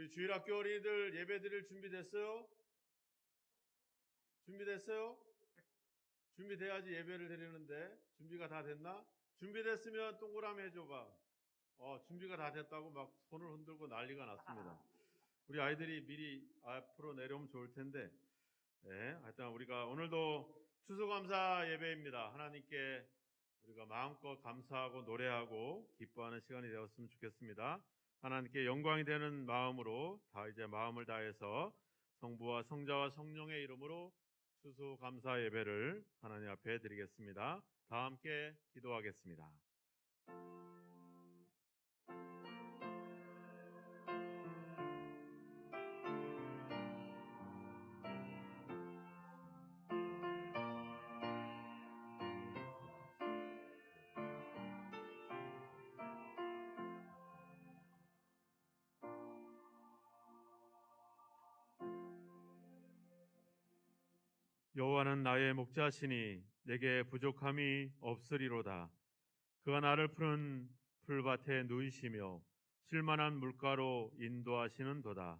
우리 주일학교 어린이들 예배 드릴 준비됐어요? 준비됐어요? 준비돼야지 예배를 드리는데 준비가 다 됐나? 준비됐으면 동그라미 해줘봐. 준비가 다 됐다고 막 손을 흔들고 난리가 났습니다. 우리 아이들이 미리 앞으로 내려오면 좋을 텐데, 네, 하여튼 우리가 오늘도 추수감사 예배입니다. 하나님께 우리가 마음껏 감사하고 노래하고 기뻐하는 시간이 되었으면 좋겠습니다. 하나님께 영광이 되는 마음으로 다 이제 마음을 다해서 성부와 성자와 성령의 이름으로 추수감사 예배를 하나님 앞에 드리겠습니다. 다 함께 기도하겠습니다. 여호와는 나의 목자시니 내게 부족함이 없으리로다. 그가 나를 푸른 풀밭에 누이시며 쉴만한 물가로 인도하시는도다.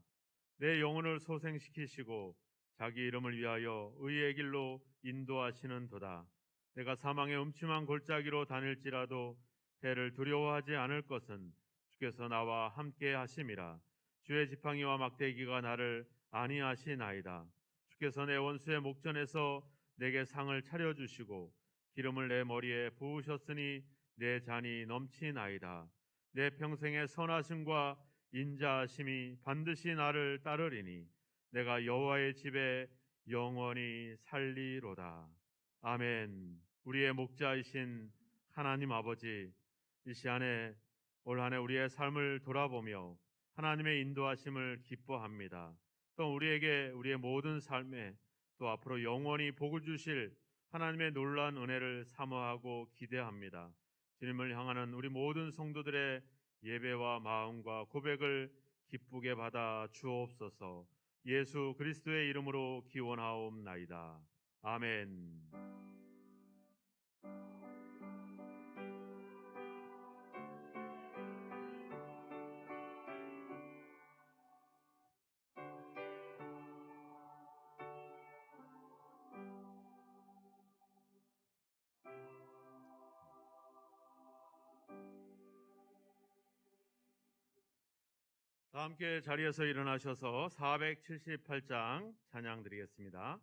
내 영혼을 소생시키시고 자기 이름을 위하여 의의 길로 인도하시는도다. 내가 사망의 음침한 골짜기로 다닐지라도 해를 두려워하지 않을 것은 주께서 나와 함께 하심이라. 주의 지팡이와 막대기가 나를 안위하시나이다. 주께서 내 원수의 목전에서 내게 상을 차려주시고 기름을 내 머리에 부으셨으니 내 잔이 넘치나이다. 내 평생의 선하심과 인자하심이 반드시 나를 따르리니 내가 여호와의 집에 영원히 살리로다. 아멘. 우리의 목자이신 하나님 아버지, 이 시간에 올 한 해 우리의 삶을 돌아보며 하나님의 인도하심을 기뻐합니다. 또 우리에게 우리의 모든 삶에 또 앞으로 영원히 복을 주실 하나님의 놀라운 은혜를 사모하고 기대합니다. 주님을 향하는 우리 모든 성도들의 예배와 마음과 고백을 기쁘게 받아 주옵소서. 예수 그리스도의 이름으로 기원하옵나이다. 아멘. 다 함께 자리에서 일어나셔서 478장 찬양 드리겠습니다.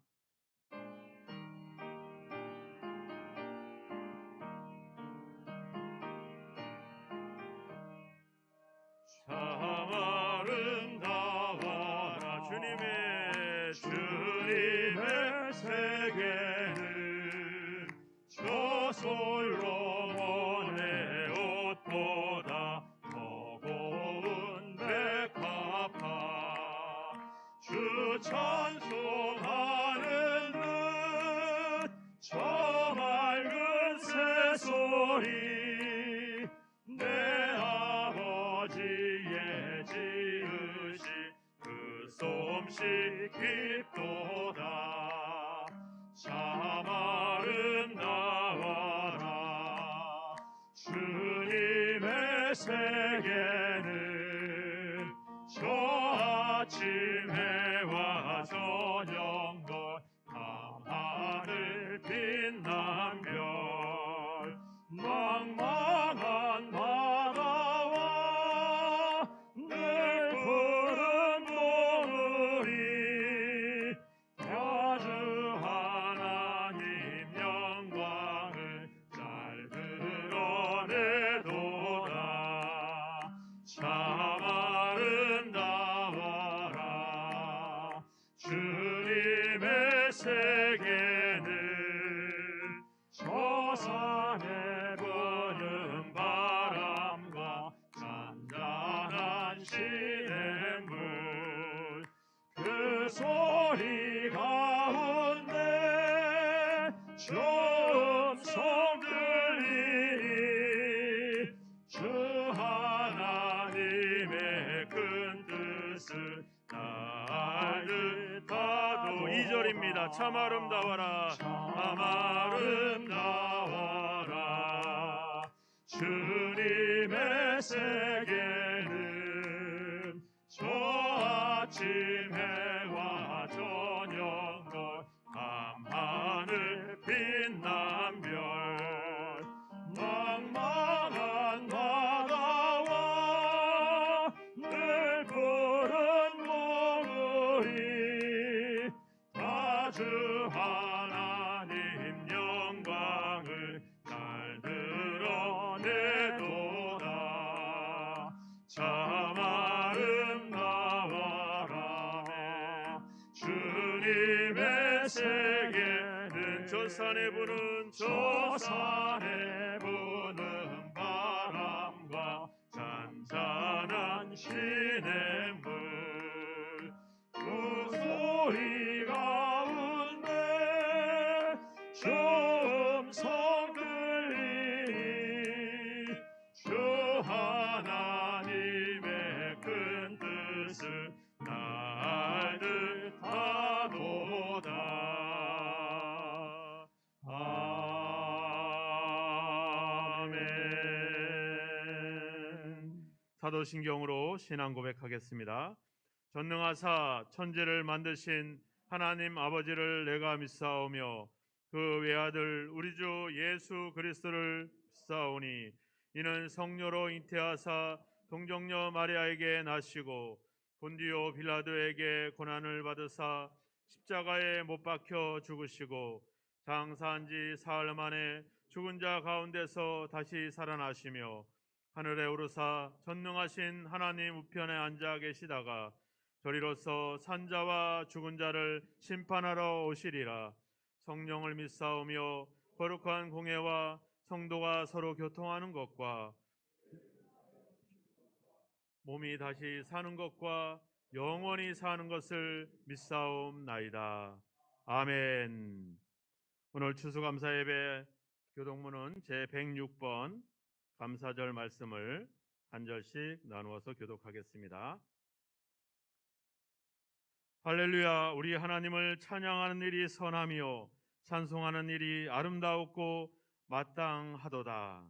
참 아름다워라 주님의 세계는 저 솔로 모네 옷보다 주 찬송하는 듯 저 맑은 새소리 내 아버지의 지으신 그 솜씨 깊도다. 참 아름다워라 주님의 세계는 저 아침 해와 저녁도 밤하늘 빛난 별 망망한 바다와 늘 푸른 봉우리 아주 하나님 영광을 잘 드러내도다. 참 아름다워라 주님의 세계는 저 산에 부는 바람과 잔잔한 시냇물 그 소리 가운데 저 음성 들리니 주 하나님의 큰 뜻을 알듯하도. 2절입니다. 참 아름다워라 참 아름다워라 주님의 세계는 저 아침 해와 저녁 밤하늘 빛난 별茫茫한 바다와 늘 푸른 모글이 다 주 하나님 영광을 잘 드러내도다. 참 아름다워라 주님의 세계는 저 산에 부는 바람과 잔잔한 시냇물 그 소리 가운데 음성 들리니 주 하나님의 큰 뜻을 날 듯하도다. 아멘. 사도신경으로 신앙 고백하겠습니다. 전능하사 천지를 만드신 하나님 아버지를 내가 믿사오며 그 외아들 우리 주 예수 그리스도를 믿사오니 이는 성녀로 잉태하사 동정녀 마리아에게 나시고 본디오 빌라도에게 고난을 받으사 십자가에 못 박혀 죽으시고 장사한 지 사흘 만에 죽은 자 가운데서 다시 살아나시며 하늘에 오르사 전능하신 하나님 우편에 앉아 계시다가 저리로서 산자와 죽은 자를 심판하러 오시리라. 성령을 믿사오며 거룩한 공회와 성도가 서로 교통하는 것과 몸이 다시 사는 것과 영원히 사는 것을 믿사옵나이다. 아멘. 오늘 추수감사 예배 교독문은 제106번 감사절 말씀을 한 절씩 나누어서 교독하겠습니다. 할렐루야. 우리 하나님을 찬양하는 일이 선하며 찬송하는 일이 아름다웠고 마땅하도다.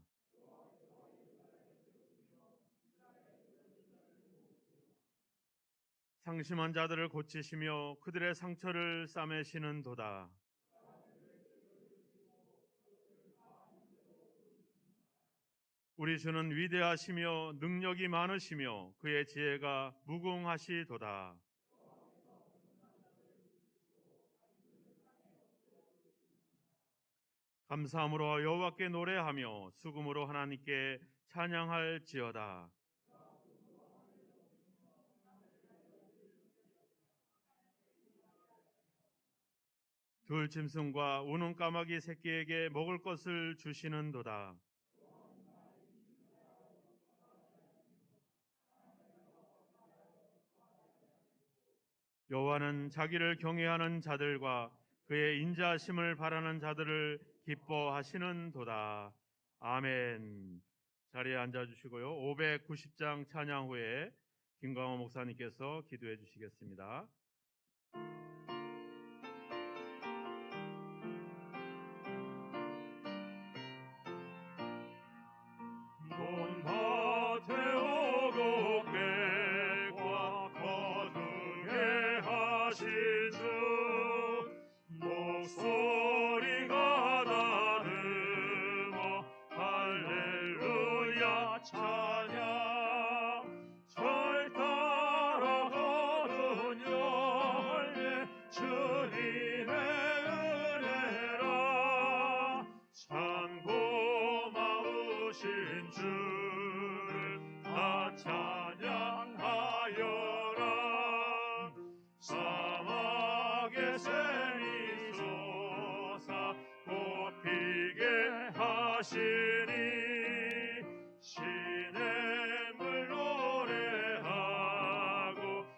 상심한 자들을 고치시며 그들의 상처를 싸매시는도다. 우리 주는 위대하시며 능력이 많으시며 그의 지혜가 무궁하시도다. 감사함으로 여호와께 노래하며 수금으로 하나님께 찬양할지어다. 들짐승과 우는 까마귀 새끼에게 먹을 것을 주시는도다. 여호와는 자기를 경외하는 자들과 그의 인자하심을 바라는 자들을 기뻐하시는도다. 아멘. 자리에 앉아주시고요. 590장 찬양 후에 김광호 목사님께서 기도해 주시겠습니다. 논밭에 오고 객과 거두게 하신 주 목소리가 다름어 할렐루야 찬양 절 따라 거둔 열매 주님의 은혜라 참 고마우신 주를 다 찬양하여라. 사막에 샘이 솟아 꽃피게 하시니 시냇물 노래하고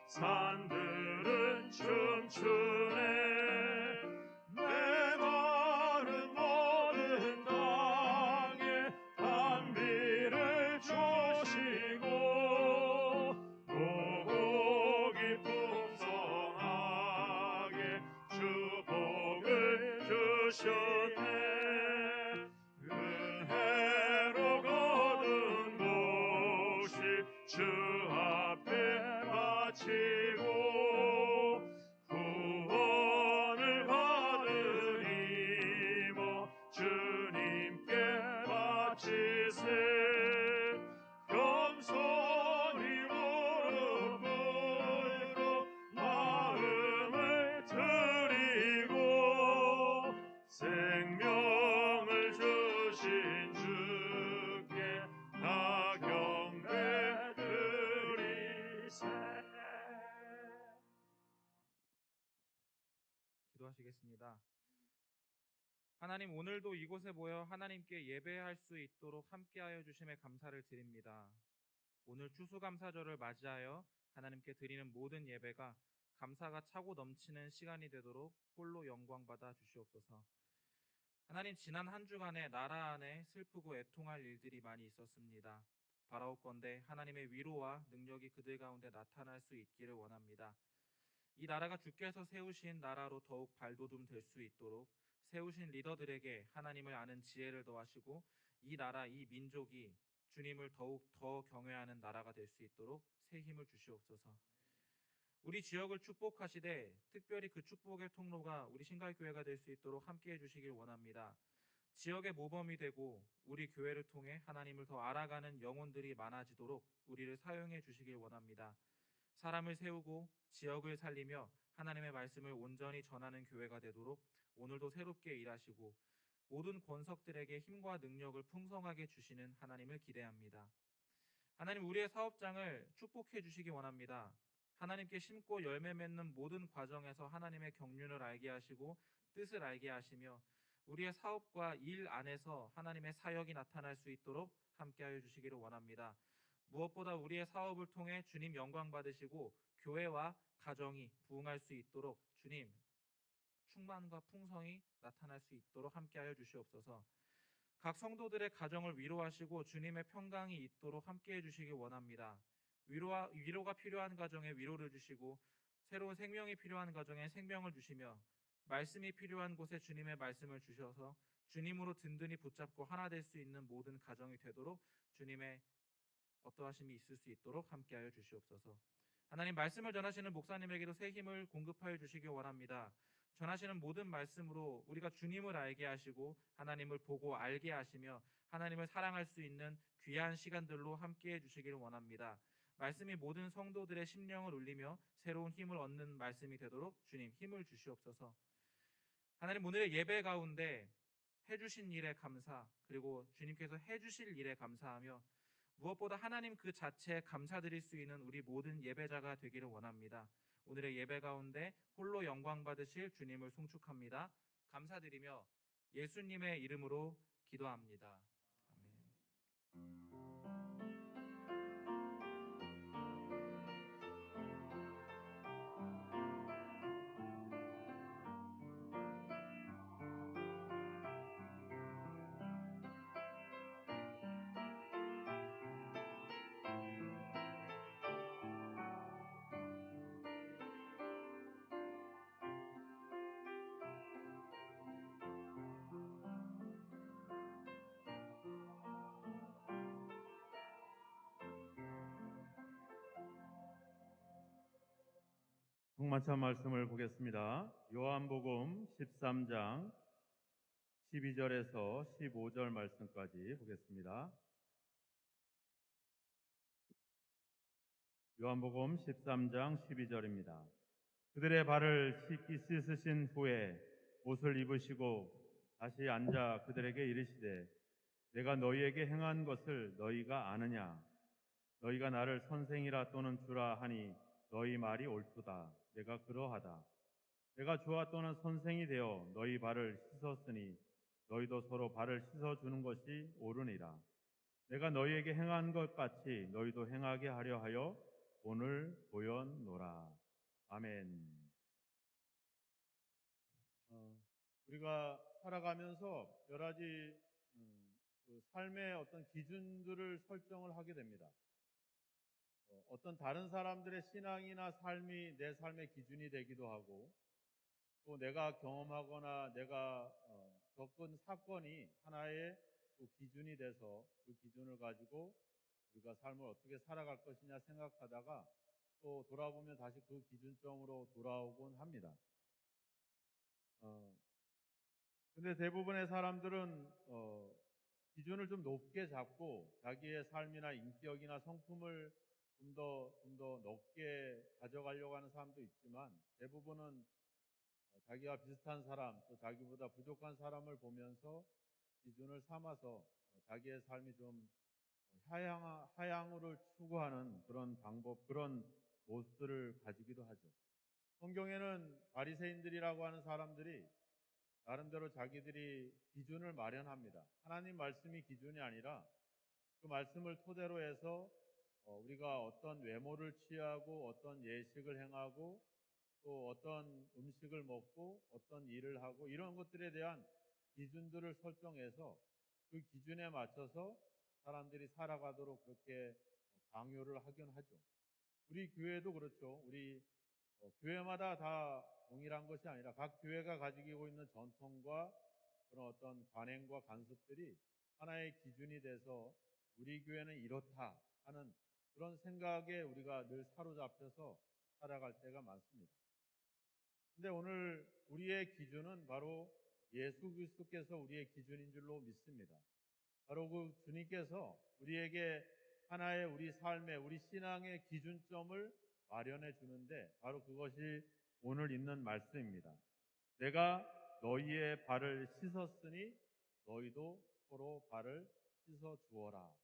산들은 춤추네. 메마른 모든 땅에 단비를 주시고 고기 풍성하게 주복을 주셨네. 은혜로 거둔 곡식 주 앞에 바치고 기도하시겠습니다. 하나님, 오늘도 이곳에 모여 하나님께 예배할 수 있도록 함께하여 주심에 감사를 드립니다. 오늘 추수감사절을 맞이하여 하나님께 드리는 모든 예배가 감사가 차고 넘치는 시간이 되도록 홀로 영광받아 주시옵소서. 하나님, 지난 한 주간에 나라 안에 슬프고 애통할 일들이 많이 있었습니다. 바라옵건대 하나님의 위로와 능력이 그들 가운데 나타날 수 있기를 원합니다. 이 나라가 주께서 세우신 나라로 더욱 발돋움 될 수 있도록 세우신 리더들에게 하나님을 아는 지혜를 더하시고 이 나라, 이 민족이 주님을 더욱 더 경외하는 나라가 될 수 있도록 새 힘을 주시옵소서. 우리 지역을 축복하시되 특별히 그 축복의 통로가 우리 신갈교회가 될 수 있도록 함께해 주시길 원합니다. 지역의 모범이 되고 우리 교회를 통해 하나님을 더 알아가는 영혼들이 많아지도록 우리를 사용해 주시길 원합니다. 사람을 세우고 지역을 살리며 하나님의 말씀을 온전히 전하는 교회가 되도록 오늘도 새롭게 일하시고 모든 권석들에게 힘과 능력을 풍성하게 주시는 하나님을 기대합니다. 하나님, 우리의 사업장을 축복해 주시기 원합니다. 하나님께 심고 열매 맺는 모든 과정에서 하나님의 경륜을 알게 하시고 뜻을 알게 하시며 우리의 사업과 일 안에서 하나님의 사역이 나타날 수 있도록 함께하여 주시기를 원합니다. 무엇보다 우리의 사업을 통해 주님 영광 받으시고 교회와 가정이 부흥할 수 있도록 주님 충만과 풍성이 나타날 수 있도록 함께하여 주시옵소서. 각 성도들의 가정을 위로하시고 주님의 평강이 있도록 함께해 주시기 원합니다. 위로가 필요한 가정에 위로를 주시고 새로운 생명이 필요한 가정에 생명을 주시며 말씀이 필요한 곳에 주님의 말씀을 주셔서 주님으로 든든히 붙잡고 하나 될 수 있는 모든 가정이 되도록 주님의 어떠하심이 있을 수 있도록 함께하여 주시옵소서. 하나님, 말씀을 전하시는 목사님에게도 새 힘을 공급하여 주시기 원합니다. 전하시는 모든 말씀으로 우리가 주님을 알게 하시고 하나님을 보고 알게 하시며 하나님을 사랑할 수 있는 귀한 시간들로 함께해 주시기를 원합니다. 말씀이 모든 성도들의 심령을 울리며 새로운 힘을 얻는 말씀이 되도록 주님 힘을 주시옵소서. 하나님, 오늘의 예배 가운데 해주신 일에 감사, 그리고 주님께서 해주실 일에 감사하며 무엇보다 하나님 그 자체에 감사드릴 수 있는 우리 모든 예배자가 되기를 원합니다. 오늘의 예배 가운데 홀로 영광 받으실 주님을 송축합니다. 감사드리며 예수님의 이름으로 기도합니다. 아멘. 북마찬 말씀을 보겠습니다. 요한복음 13장 12절에서 15절 말씀까지 보겠습니다. 요한복음 13장 12절입니다. 그들의 발을 씻으신 후에 옷을 입으시고 다시 앉아 그들에게 이르시되 내가 너희에게 행한 것을 너희가 아느냐? 너희가 나를 선생이라 또는 주라 하니 너희 말이 옳도다. 내가 그러하다. 내가 주와 또는 선생이 되어 너희 발을 씻었으니 너희도 서로 발을 씻어주는 것이 옳으니라. 내가 너희에게 행한 것 같이 너희도 행하게 하려 하여 오늘 보였노라. 아멘. 우리가 살아가면서 여러 가지 그 삶의 어떤 기준들을 설정을 하게 됩니다. 어떤 다른 사람들의 신앙이나 삶이 내 삶의 기준이 되기도 하고 또 내가 경험하거나 내가 겪은 사건이 하나의 또 기준이 돼서 그 기준을 가지고 우리가 삶을 어떻게 살아갈 것이냐 생각하다가 또 돌아보면 다시 그 기준점으로 돌아오곤 합니다. 근데 대부분의 사람들은 기준을 좀 높게 잡고 자기의 삶이나 인격이나 성품을 좀 더 높게 가져가려고 하는 사람도 있지만 대부분은 자기와 비슷한 사람 또 자기보다 부족한 사람을 보면서 기준을 삼아서 자기의 삶이 좀 하향을 추구하는 그런 방법, 그런 모습들을 가지기도 하죠. 성경에는 바리새인들이라고 하는 사람들이 나름대로 자기들이 기준을 마련합니다. 하나님 말씀이 기준이 아니라 그 말씀을 토대로 해서 우리가 어떤 외모를 취하고 어떤 예식을 행하고 또 어떤 음식을 먹고 어떤 일을 하고 이런 것들에 대한 기준들을 설정해서 그 기준에 맞춰서 사람들이 살아가도록 그렇게 강요를 하긴 하죠. 우리 교회도 그렇죠. 우리 교회마다 다 동일한 것이 아니라 각 교회가 가지고 있는 전통과 그런 어떤 관행과 관습들이 하나의 기준이 돼서 우리 교회는 이렇다 하는 그런 생각에 우리가 늘 사로잡혀서 살아갈 때가 많습니다. 근데 오늘 우리의 기준은 바로 예수 그리스도께서 우리의 기준인 줄로 믿습니다. 바로 그 주님께서 우리에게 하나의 우리 삶의 우리 신앙의 기준점을 마련해 주는데 바로 그것이 오늘 있는 말씀입니다. 내가 너희의 발을 씻었으니 너희도 서로 발을 씻어 주어라.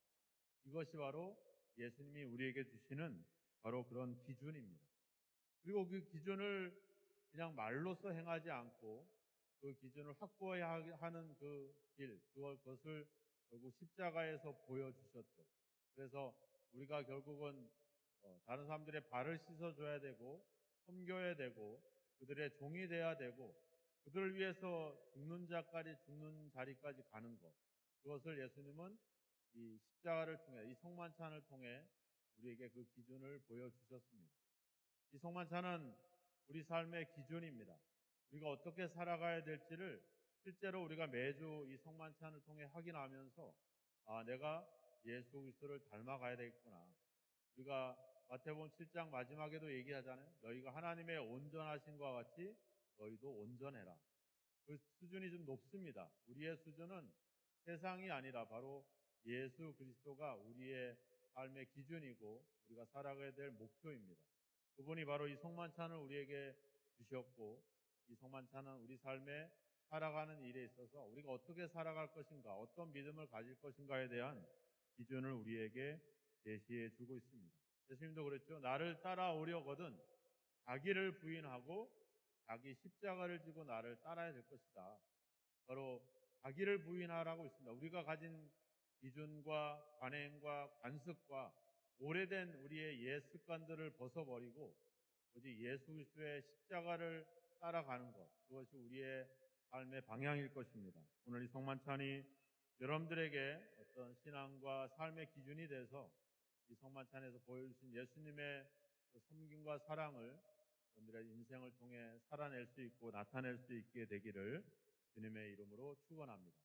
이것이 바로 예수님이 우리에게 주시는 바로 그런 기준입니다. 그리고 그 기준을 그냥 말로써 행하지 않고 그 기준을 확보해야 하는 그 길, 그것을 결국 십자가에서 보여주셨죠. 그래서 우리가 결국은 다른 사람들의 발을 씻어줘야 되고 섬겨야 되고 그들의 종이 돼야 되고 그들을 위해서 죽는 자리까지 가는 것. 그것을 예수님은 이 십자가를 통해 이 성만찬을 통해 우리에게 그 기준을 보여주셨습니다. 이 성만찬은 우리 삶의 기준입니다. 우리가 어떻게 살아가야 될지를 실제로 우리가 매주 이 성만찬을 통해 확인하면서 내가 예수 그리스도를 닮아가야 되겠구나. 우리가 마태복음 7장 마지막에도 얘기하잖아요. 너희가 하나님의 온전하심과 같이 너희도 온전해라. 그 수준이 좀 높습니다. 우리의 수준은 세상이 아니라 바로 예수 그리스도가 우리의 삶의 기준이고 우리가 살아가야 될 목표입니다. 그분이 바로 이 성만찬을 우리에게 주셨고 이 성만찬은 우리 삶에 살아가는 일에 있어서 우리가 어떻게 살아갈 것인가, 어떤 믿음을 가질 것인가에 대한 기준을 우리에게 제시해 주고 있습니다. 예수님도 그랬죠. 나를 따라오려거든 자기를 부인하고 자기 십자가를 지고 나를 따라야 될 것이다. 바로 자기를 부인하라고 있습니다. 우리가 가진 기준과 관행과 관습과 오래된 우리의 옛 습관들을 벗어버리고 오직 예수 그리스도의 십자가를 따라가는 것, 그것이 우리의 삶의 방향일 것입니다. 오늘 이 성만찬이 여러분들에게 어떤 신앙과 삶의 기준이 돼서 이 성만찬에서 보여주신 예수님의 그 섬김과 사랑을 여러분들의 인생을 통해 살아낼 수 있고 나타낼 수 있게 되기를 주님의 이름으로 축원합니다.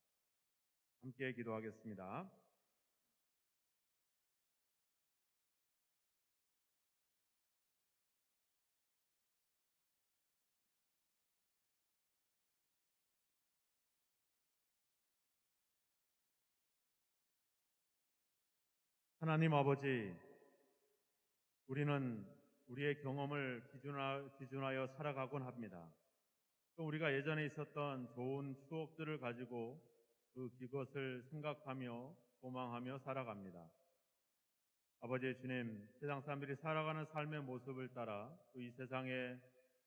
함께 기도하겠습니다. 하나님 아버지, 우리는 우리의 경험을 기준하여 살아가곤 합니다. 또 우리가 예전에 있었던 좋은 추억들을 가지고 그것을 생각하며 소망하며 살아갑니다. 아버지 주님, 세상 사람들이 살아가는 삶의 모습을 따라 또 이 세상의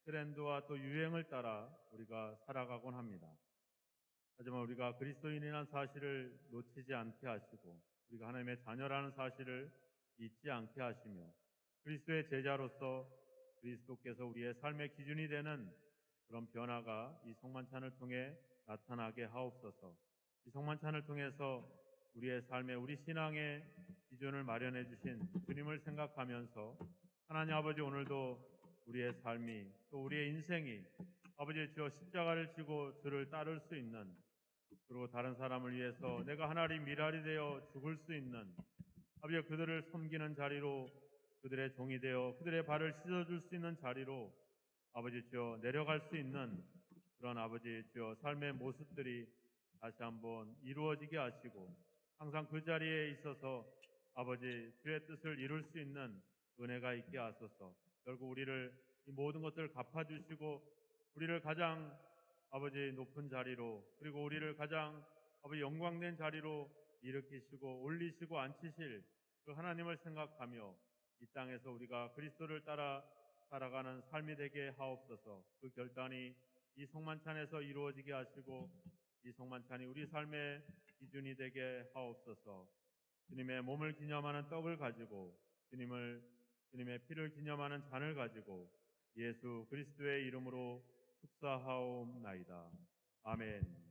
트렌드와 또 유행을 따라 우리가 살아가곤 합니다. 하지만 우리가 그리스도인이라는 사실을 놓치지 않게 하시고 우리가 하나님의 자녀라는 사실을 잊지 않게 하시며 그리스도의 제자로서 그리스도께서 우리의 삶의 기준이 되는 그런 변화가 이 성만찬을 통해 나타나게 하옵소서. 이 성만찬을 통해서 우리의 삶에 우리 신앙의 기준을 마련해 주신 주님을 생각하면서 하나님 아버지 오늘도 우리의 삶이 또 우리의 인생이 아버지 주여 십자가를 지고 주를 따를 수 있는 그리고 다른 사람을 위해서 내가 하나님 미랄이 되어 죽을 수 있는 아버지 그들을 섬기는 자리로 그들의 종이 되어 그들의 발을 씻어줄 수 있는 자리로 아버지 주여 내려갈 수 있는 그런 아버지 주여 삶의 모습들이 다시 한번 이루어지게 하시고 항상 그 자리에 있어서 아버지 주의 뜻을 이룰 수 있는 은혜가 있게 하소서. 결국 우리를 이 모든 것들을 갚아주시고 우리를 가장 아버지 높은 자리로 그리고 우리를 가장 아버지 영광된 자리로 일으키시고 올리시고 앉히실 그 하나님을 생각하며 이 땅에서 우리가 그리스도를 따라 살아가는 삶이 되게 하옵소서. 그 결단이 이 성만찬에서 이루어지게 하시고 이 성만찬이 우리 삶의 기준이 되게 하옵소서. 주님의 몸을 기념하는 떡을 가지고 주님의 피를 기념하는 잔을 가지고 예수 그리스도의 이름으로 축사하옵나이다. 아멘.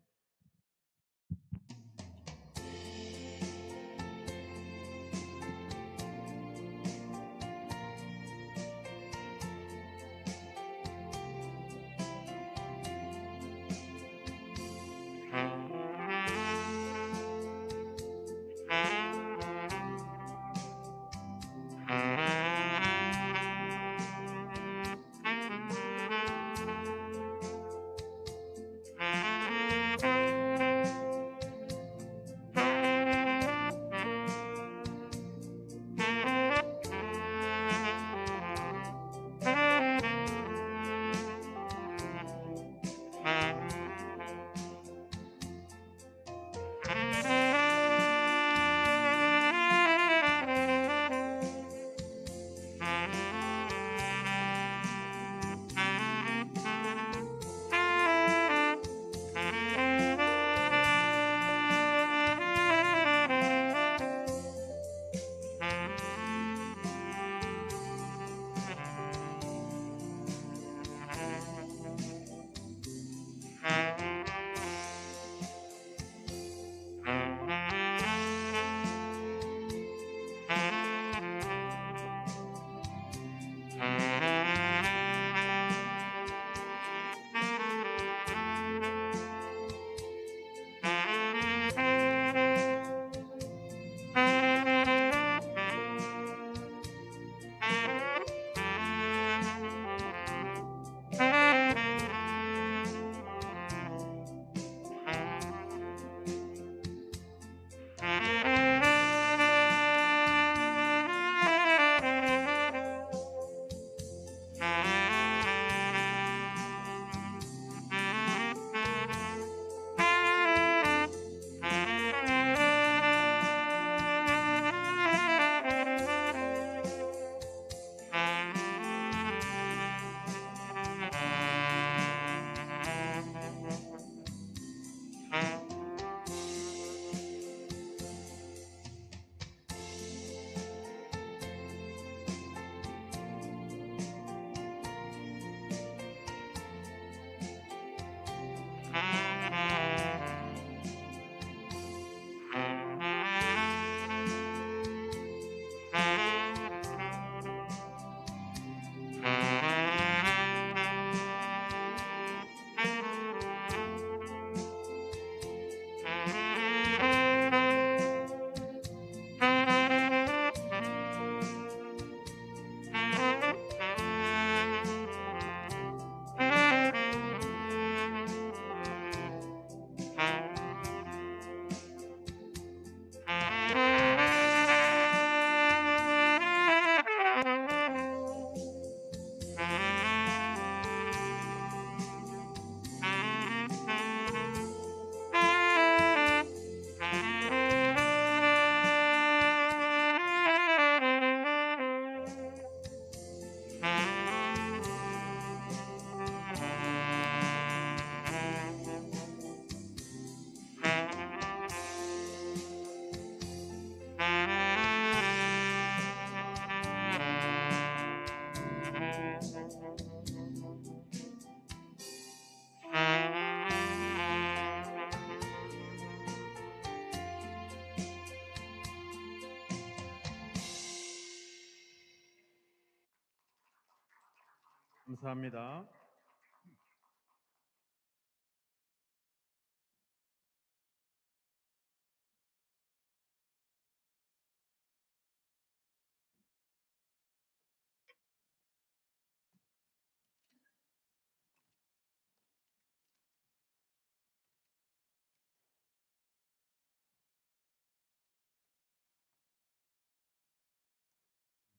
감사합니다.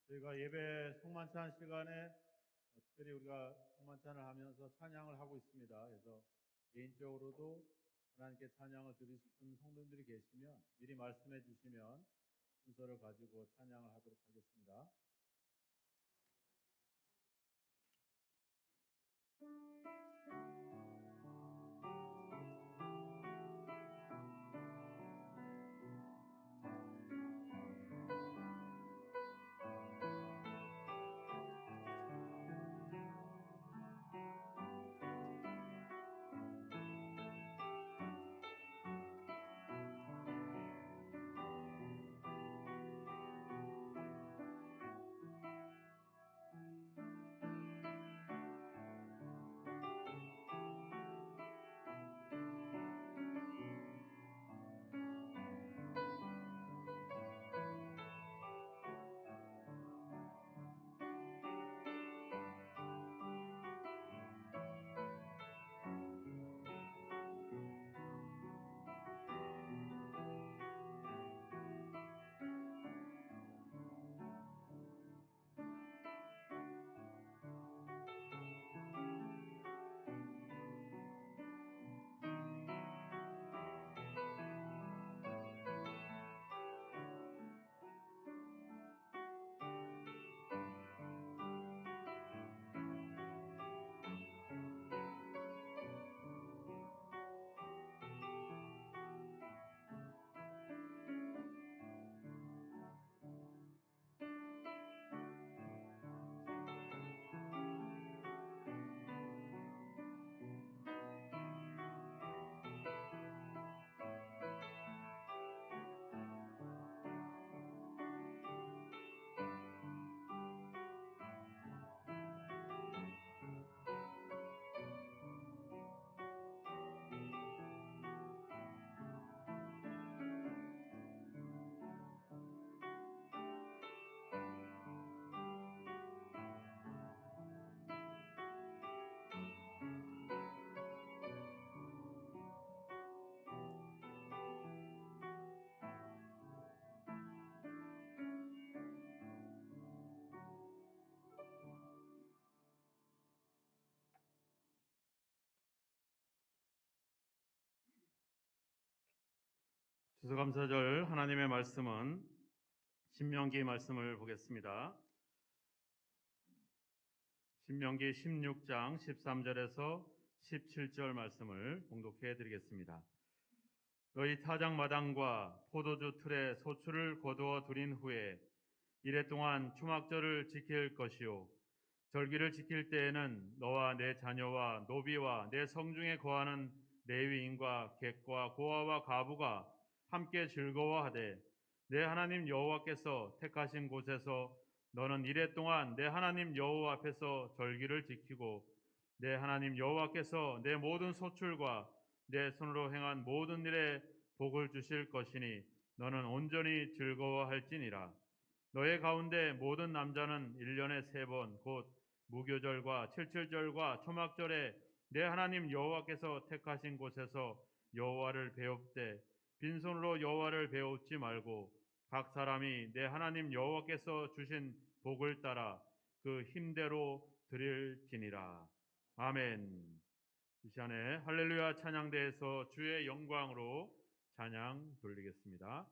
저희가 예배 성만찬 시간에 특별히 우리가 성만찬을 하면서 찬양을 하고 있습니다. 그래서 개인적으로도 하나님께 찬양을 드리고 싶은 성도님들이 계시면 미리 말씀해 주시면 순서를 가지고 찬양을 하도록 하겠습니다. 추수감사절 하나님의 말씀은 신명기 말씀을 보겠습니다. 신명기 16장 13절에서 17절 말씀을 봉독해 드리겠습니다. 너희 타작마당과 포도주 틀에 소출을 거두어 들인 후에 이래 동안 초막절을 지킬 것이요 절기를 지킬 때에는 너와 내 자녀와 노비와 내 성중에 거하는 레위인과 객과 고아와 가부가 함께 즐거워하되 내 하나님 여호와께서 택하신 곳에서 너는 이래 동안 내 하나님 여호와 앞에서 절기를 지키고 내 하나님 여호와께서 내 모든 소출과 내 손으로 행한 모든 일에 복을 주실 것이니 너는 온전히 즐거워할지니라. 너의 가운데 모든 남자는 1년에 3번 곧 무교절과 칠칠절과 초막절에 내 하나님 여호와께서 택하신 곳에서 여호와를 배웁되 빈손으로 여호와를 배웁지 말고 각 사람이 내 하나님 여호와께서 주신 복을 따라 그 힘대로 드릴지니라. 아멘. 이 시간에 할렐루야 찬양대에서 주의 영광으로 찬양 돌리겠습니다.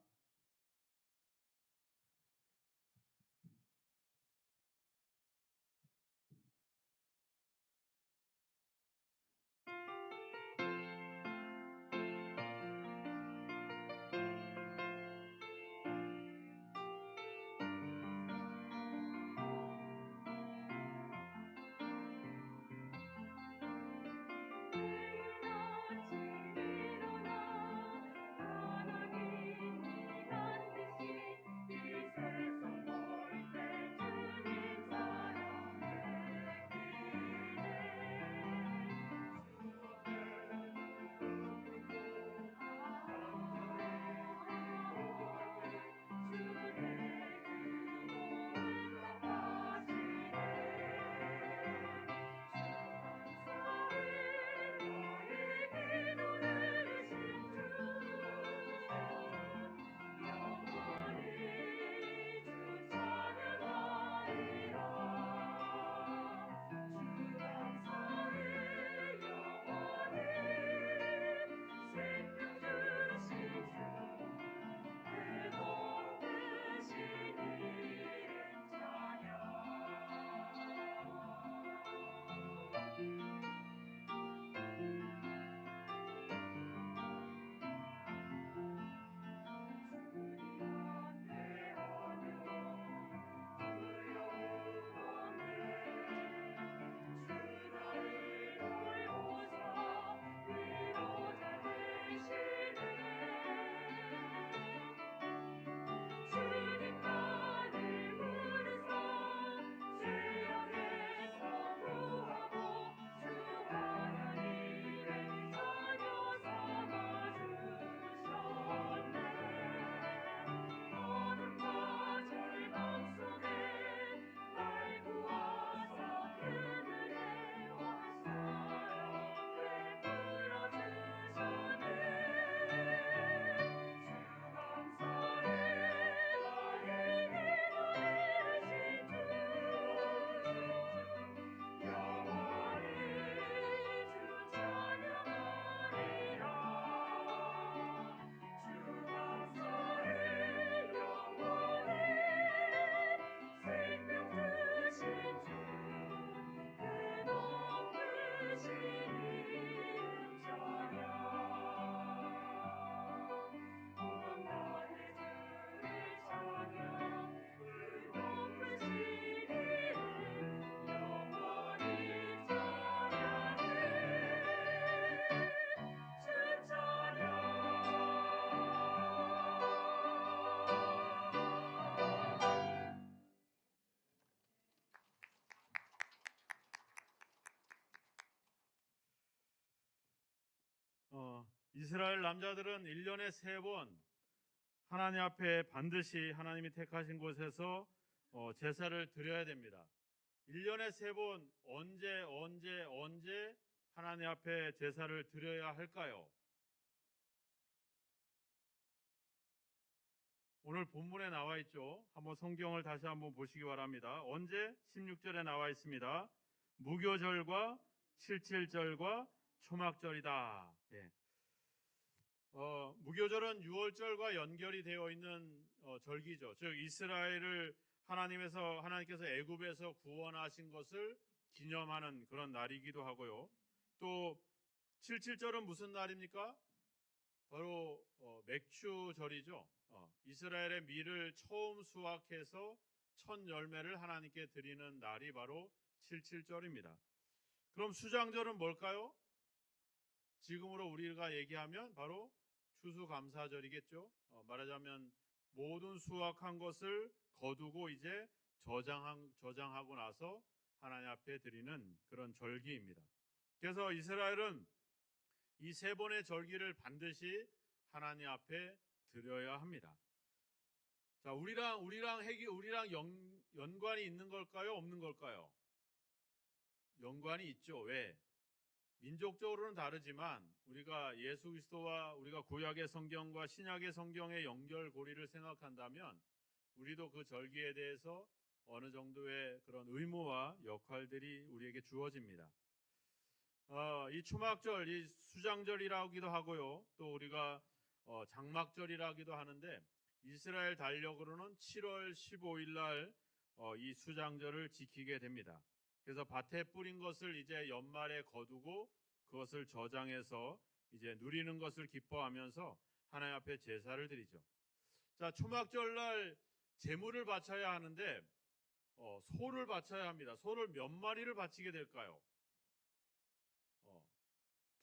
이스라엘 남자들은 1년에 3번 하나님 앞에 반드시 하나님이 택하신 곳에서 제사를 드려야 됩니다. 1년에 3번 언제 하나님 앞에 제사를 드려야 할까요? 오늘 본문에 나와 있죠. 한번 성경을 다시 한번 보시기 바랍니다. 언제? 16절에 나와 있습니다. 무교절과 칠칠절과 초막절이다. 예. 무교절은 유월절과 연결이 되어 있는 절기죠. 즉 이스라엘을 하나님께서 애굽에서 구원하신 것을 기념하는 그런 날이기도 하고요. 또 77절은 무슨 날입니까? 바로 맥추절이죠. 이스라엘의 밀을 처음 수확해서 첫 열매를 하나님께 드리는 날이 바로 77절입니다. 그럼 수장절은 뭘까요? 지금으로 우리가 얘기하면 바로 추수감사절이겠죠. 말하자면 모든 수확한 것을 거두고 이제 저장하고 나서 하나님 앞에 드리는 그런 절기입니다. 그래서 이스라엘은 이 세 번의 절기를 반드시 하나님 앞에 드려야 합니다. 자, 우리랑 연관이 있는 걸까요? 없는 걸까요? 연관이 있죠. 왜? 민족적으로는 다르지만 우리가 예수 그리스도와 우리가 구약의 성경과 신약의 성경의 연결고리를 생각한다면 우리도 그 절기에 대해서 어느 정도의 그런 의무와 역할들이 우리에게 주어집니다. 이 초막절, 이 수장절이라기도 하고요. 또 우리가 장막절이라기도 하는데 이스라엘 달력으로는 7월 15일 날 이 수장절을 지키게 됩니다. 그래서 밭에 뿌린 것을 이제 연말에 거두고 그것을 저장해서 이제 누리는 것을 기뻐하면서 하나님 앞에 제사를 드리죠. 자, 초막절 날 제물을 바쳐야 하는데 소를 바쳐야 합니다. 소를 몇 마리를 바치게 될까요?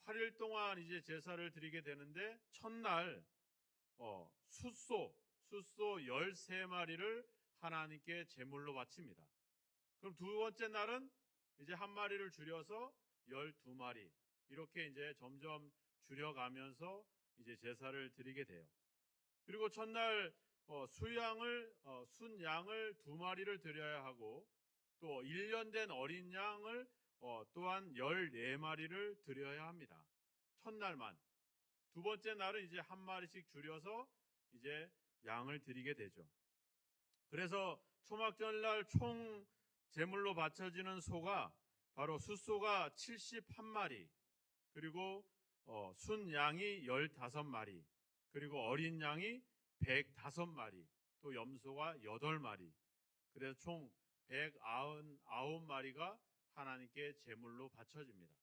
8일 동안 이제 제사를 드리게 되는데 첫날 숫소 13마리를 하나님께 제물로 바칩니다. 그럼 두 번째 날은 이제 한 마리를 줄여서 12마리 이렇게 이제 점점 줄여가면서 이제 제사를 드리게 돼요. 그리고 첫날 순양을 2마리를 드려야 하고 또 1년 된 어린 양을 또한 14마리를 드려야 합니다. 첫날만. 두 번째 날은 이제 한 마리씩 줄여서 이제 양을 드리게 되죠. 그래서 초막절날 총 제물로 바쳐지는 소가 바로 숫소가 71마리, 그리고 순양이 15마리, 그리고 어린 양이 105마리, 또 염소가 8마리. 그래서 총 199마리가 하나님께 제물로 바쳐집니다.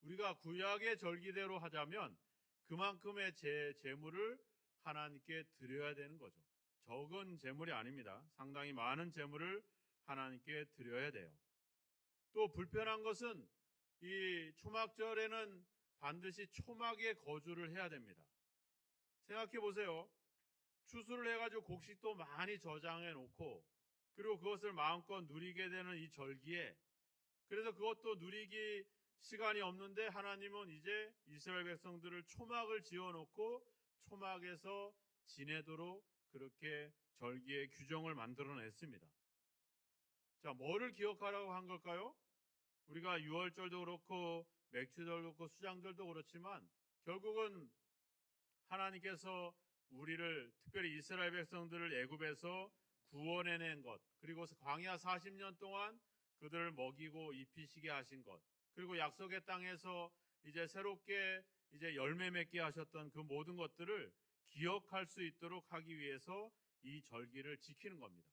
우리가 구약의 절기대로 하자면 그만큼의 제물을 하나님께 드려야 되는 거죠. 적은 제물이 아닙니다. 상당히 많은 제물을 하나님께 드려야 돼요. 또 불편한 것은 이 초막절에는 반드시 초막에 거주를 해야 됩니다. 생각해 보세요. 추수를 해가지고 곡식도 많이 저장해 놓고 그리고 그것을 마음껏 누리게 되는 이 절기에 그래서 그것도 누리기 시간이 없는데 하나님은 이제 이스라엘 백성들을 초막을 지어놓고 초막에서 지내도록 그렇게 절기의 규정을 만들어냈습니다. 자, 뭐를 기억하라고 한 걸까요? 우리가 유월절도 그렇고 맥주절도 그렇고 수장절도 그렇지만 결국은 하나님께서 우리를 특별히 이스라엘 백성들을 애굽에서 구원해낸 것, 그리고 광야 40년 동안 그들을 먹이고 입히시게 하신 것, 그리고 약속의 땅에서 이제 새롭게 이제 열매 맺게 하셨던 그 모든 것들을 기억할 수 있도록 하기 위해서 이 절기를 지키는 겁니다.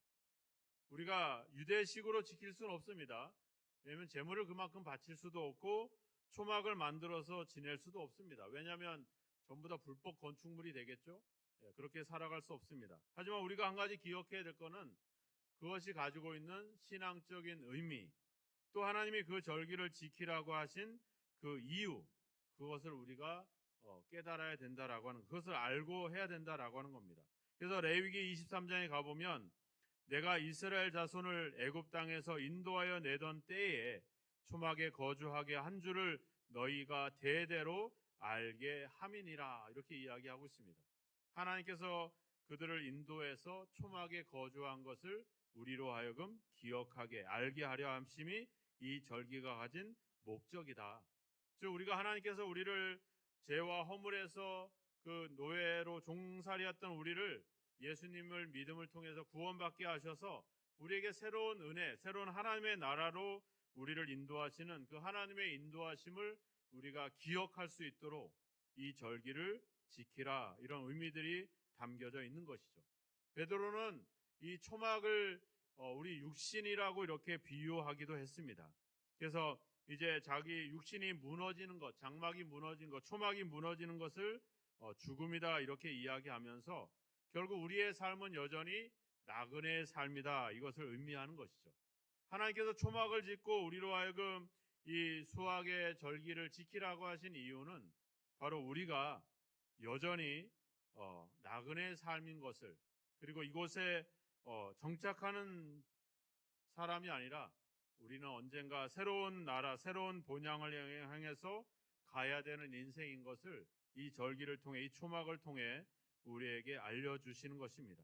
우리가 유대식으로 지킬 수는 없습니다. 왜냐하면 제물을 그만큼 바칠 수도 없고 초막을 만들어서 지낼 수도 없습니다. 왜냐하면 전부 다 불법 건축물이 되겠죠. 그렇게 살아갈 수 없습니다. 하지만 우리가 한 가지 기억해야 될 것은 그것이 가지고 있는 신앙적인 의미, 또 하나님이 그 절기를 지키라고 하신 그 이유, 그것을 우리가 깨달아야 된다라고 하는, 그것을 알고 해야 된다라고 하는 겁니다. 그래서 레위기 23장에 가보면 내가 이스라엘 자손을 애굽 땅에서 인도하여 내던 때에 초막에 거주하게 한 줄을 너희가 대대로 알게 함이니라, 이렇게 이야기하고 있습니다. 하나님께서 그들을 인도해서 초막에 거주한 것을 우리로 하여금 기억하게 알게 하려 함심이 이 절기가 가진 목적이다. 즉 우리가 하나님께서 우리를 죄와 허물에서 그 노예로 종살이했던 우리를 예수님을 믿음을 통해서 구원받게 하셔서 우리에게 새로운 은혜, 새로운 하나님의 나라로 우리를 인도하시는 그 하나님의 인도하심을 우리가 기억할 수 있도록 이 절기를 지키라 이런 의미들이 담겨져 있는 것이죠. 베드로는 이 초막을 우리 육신이라고 이렇게 비유하기도 했습니다. 그래서 이제 자기 육신이 무너지는 것, 장막이 무너진 것, 초막이 무너지는 것을 죽음이다 이렇게 이야기하면서 결국 우리의 삶은 여전히 나그네의 삶이다 이것을 의미하는 것이죠. 하나님께서 초막을 짓고 우리로 하여금 이 수학의 절기를 지키라고 하신 이유는 바로 우리가 여전히 나그네의 삶인 것을, 그리고 이곳에 정착하는 사람이 아니라 우리는 언젠가 새로운 나라, 새로운 본향을 향해서 가야 되는 인생인 것을 이 절기를 통해, 이 초막을 통해 우리에게 알려주시는 것입니다.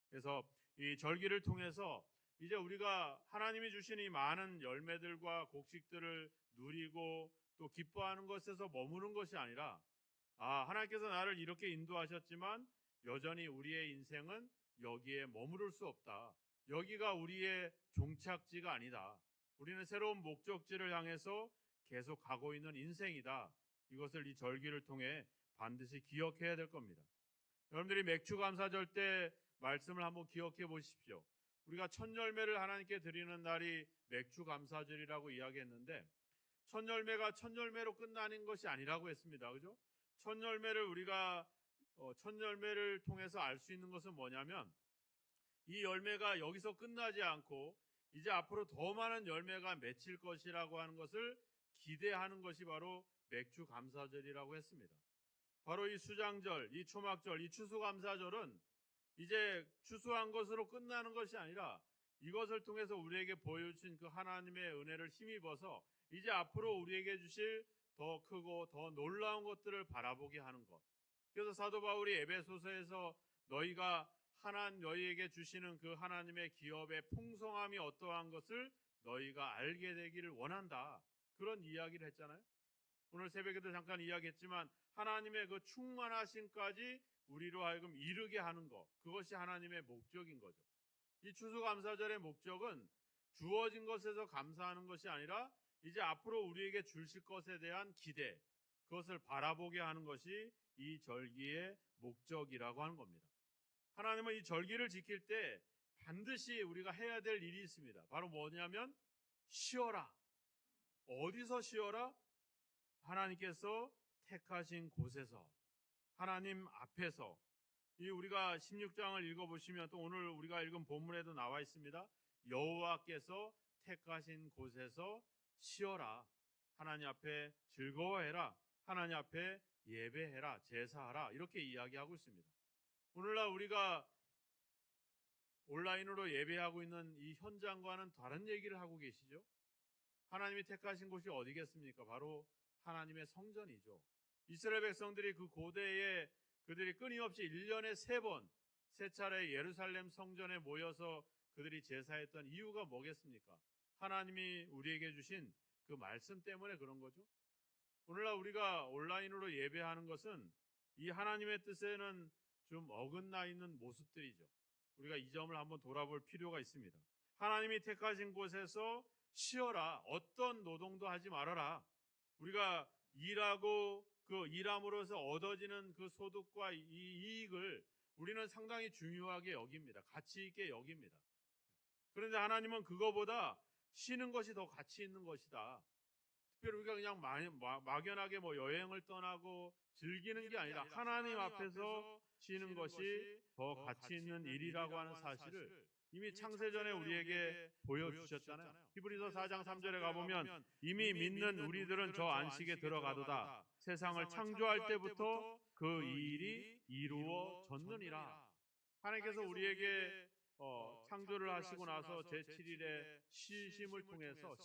그래서 이 절기를 통해서 이제 우리가 하나님이 주신 이 많은 열매들과 곡식들을 누리고 또 기뻐하는 것에서 머무는 것이 아니라, 하나님께서 나를 이렇게 인도하셨지만 여전히 우리의 인생은 여기에 머무를 수 없다. 여기가 우리의 종착지가 아니다. 우리는 새로운 목적지를 향해서 계속 가고 있는 인생이다. 이것을 이 절기를 통해 반드시 기억해야 될 겁니다. 여러분들이 맥주감사절 때 말씀을 한번 기억해 보십시오. 우리가 첫 열매를 하나님께 드리는 날이 맥주감사절이라고 이야기했는데, 첫 열매가 첫 열매로 끝나는 것이 아니라고 했습니다. 그죠? 첫 열매를 우리가 첫 열매를 통해서 알 수 있는 것은 뭐냐면, 이 열매가 여기서 끝나지 않고 이제 앞으로 더 많은 열매가 맺힐 것이라고 하는 것을 기대하는 것이 바로 맥주감사절이라고 했습니다. 바로 이 수장절, 이 초막절, 이 추수감사절은 이제 추수한 것으로 끝나는 것이 아니라 이것을 통해서 우리에게 보여주신 그 하나님의 은혜를 힘입어서 이제 앞으로 우리에게 주실 더 크고 더 놀라운 것들을 바라보게 하는 것. 그래서 사도 바울이 에베소서에서 너희가 너희에게 주시는 그 하나님의 기업의 풍성함이 어떠한 것을 너희가 알게 되기를 원한다. 그런 이야기를 했잖아요. 오늘 새벽에도 잠깐 이야기했지만 하나님의 그 충만하심까지 우리로 하여금 이르게 하는 것, 그것이 하나님의 목적인 거죠. 이 추수감사절의 목적은 주어진 것에서 감사하는 것이 아니라 이제 앞으로 우리에게 주실 것에 대한 기대, 그것을 바라보게 하는 것이 이 절기의 목적이라고 하는 겁니다. 하나님은 이 절기를 지킬 때 반드시 우리가 해야 될 일이 있습니다. 바로 뭐냐면 쉬어라. 어디서 쉬어라? 하나님께서 택하신 곳에서, 하나님 앞에서. 이 우리가 16장을 읽어보시면 또 오늘 우리가 읽은 본문에도 나와 있습니다. 여호와께서 택하신 곳에서 쉬어라. 하나님 앞에 즐거워해라. 하나님 앞에 예배해라. 제사하라. 이렇게 이야기하고 있습니다. 오늘날 우리가 온라인으로 예배하고 있는 이 현장과는 다른 얘기를 하고 계시죠? 하나님이 택하신 곳이 어디겠습니까? 바로 하나님의 성전이죠. 이스라엘 백성들이 그 고대에 그들이 끊임없이 1년에 3번, 3차례 예루살렘 성전에 모여서 그들이 제사했던 이유가 뭐겠습니까? 하나님이 우리에게 주신 그 말씀 때문에 그런 거죠. 오늘날 우리가 온라인으로 예배하는 것은 이 하나님의 뜻에는 좀 어긋나 있는 모습들이죠. 우리가 이 점을 한번 돌아볼 필요가 있습니다. 하나님이 택하신 곳에서 쉬어라. 어떤 노동도 하지 말아라. 우리가 일하고 그 일함으로써 얻어지는 그 소득과 이 이익을 우리는 상당히 중요하게 여깁니다. 가치 있게 여깁니다. 그런데 하나님은 그거보다 쉬는 것이 더 가치 있는 것이다. 특별히 우리가 그냥 막연하게 여행을 떠나고 즐기는 게 아니라 하나님 앞에서 쉬는 것이 더 가치 있는 일이라고 하는 사실을 이미 창세전에 우리에게 보여주셨잖아요. 히브리서 4장 3절에 가보면 이미 믿는 우리들은 저 안식에 들어가도다. 세상을 창조할 때부터 그 일이 이루어졌느니라. 하나님께서 우리에게 창조를 하시고 나서 제7일에 쉼을 통해서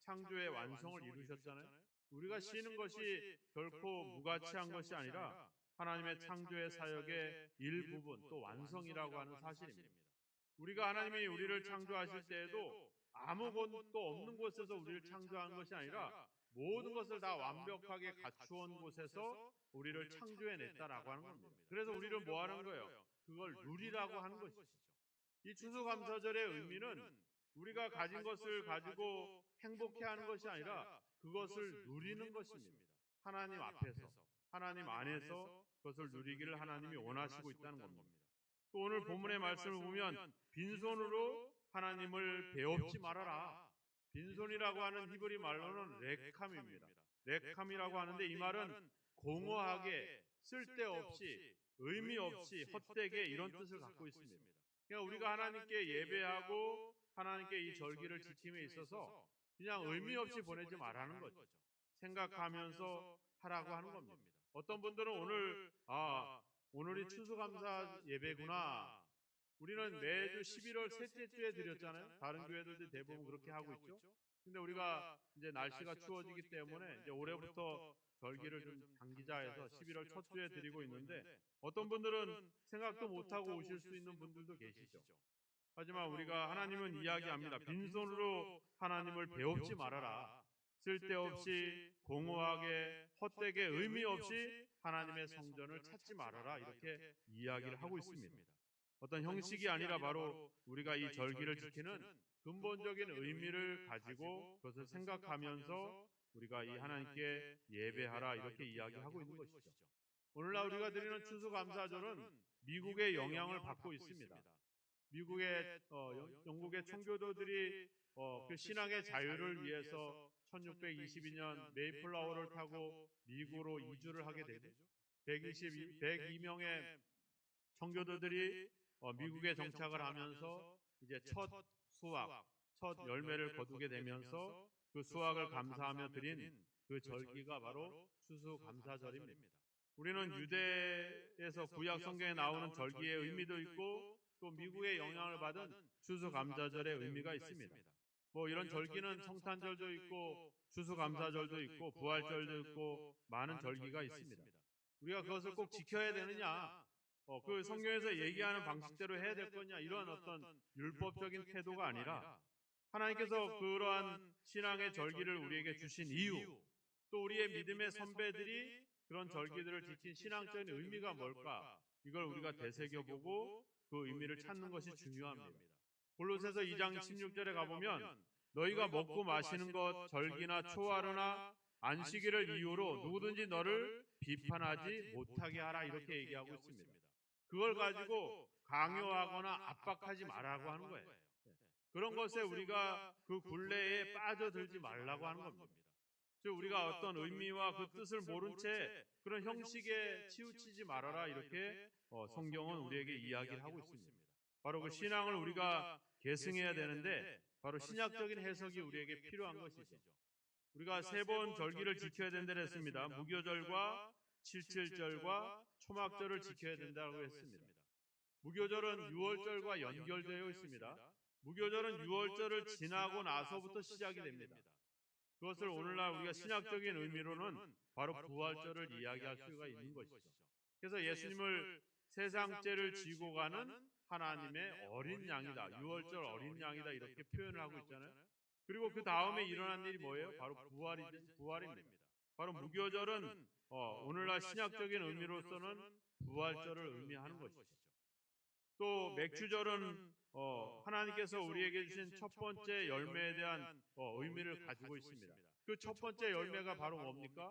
창조의 완성을 이루셨잖아요. 우리가 쉬는 것이 결코 무가치한 것이 아니라 하나님의 창조의 사역의 일부분 또 완성이라고 하는 사실입니다. 우리가 하나님이 우리를 창조하실 때에도 아무것도 없는 곳에서 우리를 창조한 것이 아니라 모든 것을 다 완벽하게 갖추온 곳에서 우리를 창조해냈다라고 하는 겁니다. 그래서 우리를 뭐 하는 거예요? 그걸 누리라고 하는 것이죠. 이 추수감사절의 의미는 우리가 가진 것을 가지고 행복해하는 것이 아니라 그것을 누리는 것입니다. 하나님 앞에서. 하나님 안에서 그것을 누리기를 하나님이 원하시고 있다는 겁니다. 또 오늘 본문의 말씀을 보면 빈손으로 하나님을 배웁지 말아라. 빈손이라고 하는 히브리 말로는 레캄입니다. 레캄이라고 하는데 이 말은 공허하게, 쓸데없이, 의미 없이, 헛되게 이런 뜻을 갖고 있습니다. 그러니까 우리가 하나님께 예배하고 하나님께 이 절기를 지킴에 있어서 그냥 의미 없이 보내지 말라는 거죠. 생각하면서 하라고 하는 겁니다. 어떤 분들은 오늘이 추수감사 예배구나. 우리는 매주 11월 셋째 주에 드렸잖아요. 다른 교회들도 대부분 그렇게 하고 있죠. 근데 우리가 이제 날씨가 추워지기 때문에 이제 올해부터 절기를 좀 당기자 해서 11월 첫 주에 드리고 있는데 어떤 분들은 생각도 못하고 오실 수 있는 분들도 계시죠. 하지만 우리가 하나님은 이야기합니다. 빈손으로 하나님을 배웁지 말아라. 쓸데없이 공허하게 헛되게 의미 없이 하나님의 성전을 찾지 말아라. 이렇게 이야기를 하고 있습니다. 어떤 형식이 아니라 바로 우리가 이 절기를 지키는 근본적인 의미를 가지고 그것을 생각하면서 우리가 이 하나님께 예배하라 이렇게 이야기하고 있는 것이죠. 오늘날 우리가 드리는 추수감사절은 미국의 영향을 받고 있습니다. 미국의 영국의 청교도들이 그 신앙의 자유를 위해서 1622년 메이플라워를 타고 미국으로 이주를 하게 되죠. 102명의 청교도들이 미국에 정착을 하면서 이제 첫 수확, 첫 열매를 거두게 되면서 그 수확을 감사하며 드린 그 절기가 바로 추수감사절입니다. 우리는 유대에서 구약 성경에 나오는 절기의 의미도 있고 또 미국의 영향을 받은 추수감사절의 의미가 있습니다. 뭐 이런 절기는 성탄절도 있고 추수감사절도 있고 부활절도 있고 많은 절기가 있습니다. 우리가 그것을 꼭 지켜야 되느냐? 그 성경에서 얘기하는 방식대로 해야 될 거냐? 이런 어떤 율법적인 태도가 아니라 하나님께서 그러한 신앙의 절기를 우리에게 주신 이유, 또 우리의 믿음의 선배들이 그런 절기들을 지킨 신앙적인 의미가 뭘까? 이걸 우리가 되새겨보고 그 의미를 찾는 것이 중요합니다. 골로새서 2장 16절에 가보면 너희가 먹고 마시는 것, 절기나 초하루나 안식일을 이유로 누구든지 너를 비판하지 못하게 하라 이렇게 얘기하고 있습니다. 그걸 가지고 강요하거나 압박하지 말라고 하는 거예요. 그런 것에 우리가 그 굴레에 빠져들지 말라고 하는 겁니다. 즉 우리가 어떤 의미와 그 뜻을 모른 채 그런 형식에 치우치지 말아라 이렇게 성경은 우리에게 이야기를 하고 있습니다. 바로 그 신앙을 우리가 계승해야 되는데 바로 신약적인 해석이 우리에게 필요한 것이죠. 우리가 3번 절기를 지켜야 된다고 했습니다. 무교절과 칠칠절과 초막절을 지켜야 된다고 했습니다. 무교절은 6월절과 연결되어 있습니다. 무교절은 6월절을 지나고 나서부터 시작이 됩니다. 그것을 오늘날 우리가 신학적인 의미로는 바로 부활절을 이야기할 수가 있는 것이죠. 그래서 예수님을 세상죄를 지고 가는 하나님의 어린 양이다. 6월절 어린 양이다. 이렇게 표현을 하고 있잖아요. 그리고 그 다음에 일어난 일이 뭐예요? 바로 부활입니다. 바로 무교절은 오늘날 신학적인 의미로서는 부활절을 의미하는 것이죠. 또 맥주절은 하나님께서 우리에게 주신 첫 번째 열매에 대한 의미를 가지고 있습니다. 그 첫 번째 열매가 바로 뭡니까?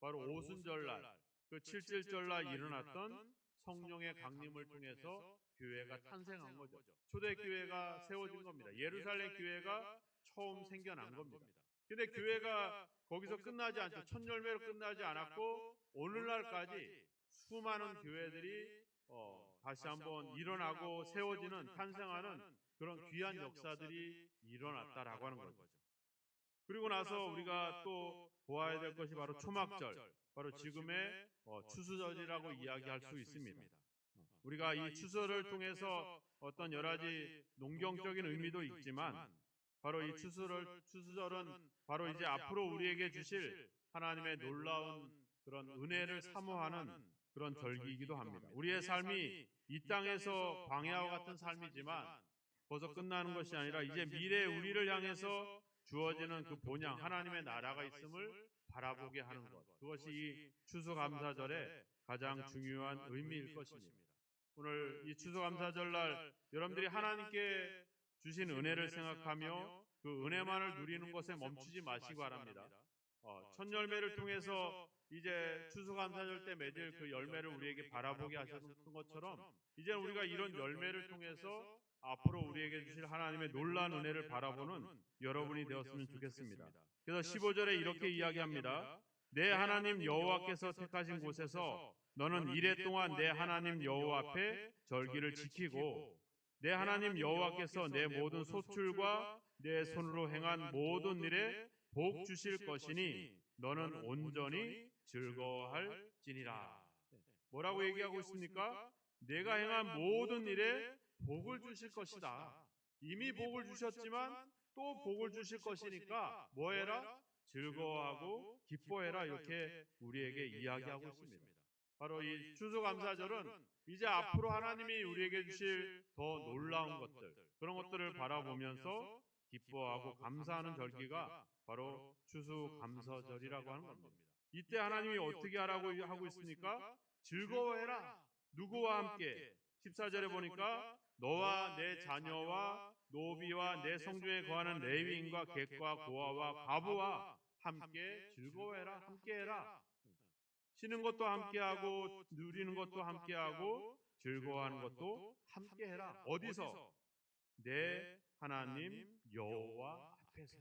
바로 오순절날, 그 칠칠절날 일어났던 성령의 강림을 통해서 교회가 탄생한 거죠. 초대교회가 세워진 겁니다. 예루살렘 교회가 처음 생겨난 겁니다. 근데 교회가 거기서 끝나지 않죠. 첫 열매로 끝나지 않았고 오늘날까지 수많은 교회들이 다시 한번 일어나고 세워지는 탄생하는 그런 귀한 역사들이 일어났다라고 하는 거죠. 그리고 나서 우리가 또 보아야 될 것이 바로 초막절, 바로 지금의 추수절이라고 이야기할 수 있습니다. 우리가 이 추수를 통해서 어떤 여러 가지 농경적인 의미도 있지만 바로 이 추수절은 바로 이제 앞으로 우리에게 주실 하나님의 놀라운 그런 은혜를 사모하는 그런 절기이기도 합니다. 우리의 삶이 이 땅에서 광야와 같은 삶이지만 벌써 끝나는 것이 아니라 이제 미래 우리를 향해서 주어지는 그 본향 하나님의 나라가 있음을 바라보게 하는 것. 그것이 이 추수감사절의 가장 중요한 의미일 것입니다. 오늘 이 추수감사절날 여러분들이 하나님께 주신 은혜를 생각하며 그 은혜만을 누리는 것에 멈추지 마시기 바랍니다. 첫 열매를 통해서 이제 추수감사절 때 맺을 그 열매를 우리에게 바라보게 하셨던 것처럼 이제 우리가 이런 열매를 통해서 앞으로 우리에게 주실 하나님의 놀라운 은혜를 바라보는 여러분이 되었으면 좋겠습니다. 그래서 15절에 이렇게 이야기합니다. 내 하나님 여호와께서 택하신 곳에서 너는 이레 동안 내 하나님 여호와 앞에 절기를 지키고 내 하나님 여호와께서 내 모든 소출과 내 손으로 행한 모든 일에 복 주실 것이니 너는 온전히 즐거워할지니라. 뭐라고 얘기하고 있습니까? 내가 행한 모든 일에 복을 주실 것이다. 이미 복을 주셨지만 또 복을 주실 것이니까 뭐해라? 즐거워하고 기뻐해라. 이렇게 우리에게 이야기하고 있습니다. 바로 이 추수감사절은 이제 앞으로 하나님이 우리에게 주실 더 놀라운 것들, 그런 것들을 바라보면서 기뻐하고 감사하는 절기가 바로 추수감사절이라고 하는 겁니다. 이때 하나님이 어떻게 하고 있습니까? 즐거워해라. 누구와 함께? 14절에 보니까 너와 내 자녀와 노비와 내 성중에 거하는 레위인과 객과 고아와 과부와 함께 즐거워해라. 함께해라. 쉬는 것도 함께하고 누리는 것도 함께하고 즐거워하는 것도 함께해라. 어디서? 내 하나님 여호와 앞에서.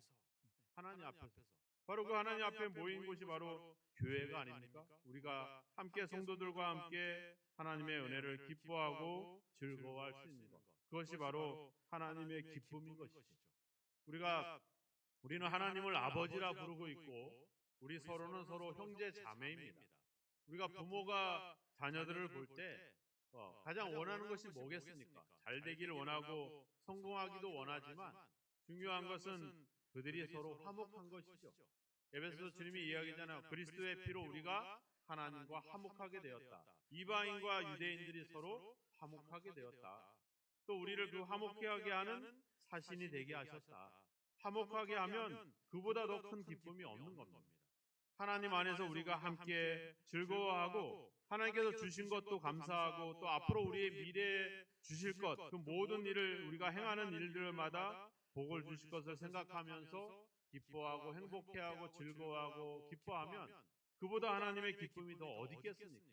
하나님 앞에서. 바로 그 하나님 앞에 모인 곳이 바로 교회가 아닙니까? 우리가 함께 성도들과 함께 하나님의 은혜를 기뻐하고 즐거워할 수 있는 것. 그것이 바로 하나님의 기쁨인 것이죠. 우리는 하나님을 아버지라 부르고 있고 우리 서로는 서로 형제 자매입니다. 우리가 부모가 자녀들을 볼 때 가장 원하는 것이 뭐겠습니까? 잘 되기를 원하고 성공하기도 원하지만 중요한 것은 그들이 서로 화목한 것이죠. 에베소서 주님이 이야기잖아요. 그리스도의 피로 우리가 하나님과 화목하게 되었다. 이방인과 유대인들이 서로 화목하게 되었다. 또 우리를 그 화목하게 하는 사신이 되게 하셨다. 화목하게 하면 그보다 더 큰 기쁨이 없는 겁니다. 하나님 안에서 우리가 함께 즐거워하고 하나님께서 주신 것도 감사하고 또 앞으로 우리의 미래에 주실 것, 그 모든 일을 우리가 행하는 일들마다 복을 주실 것을 생각하면서 기뻐하고 행복해하고 즐거워하고 기뻐하면 그보다 하나님의 기쁨이 더 어디 있겠습니까?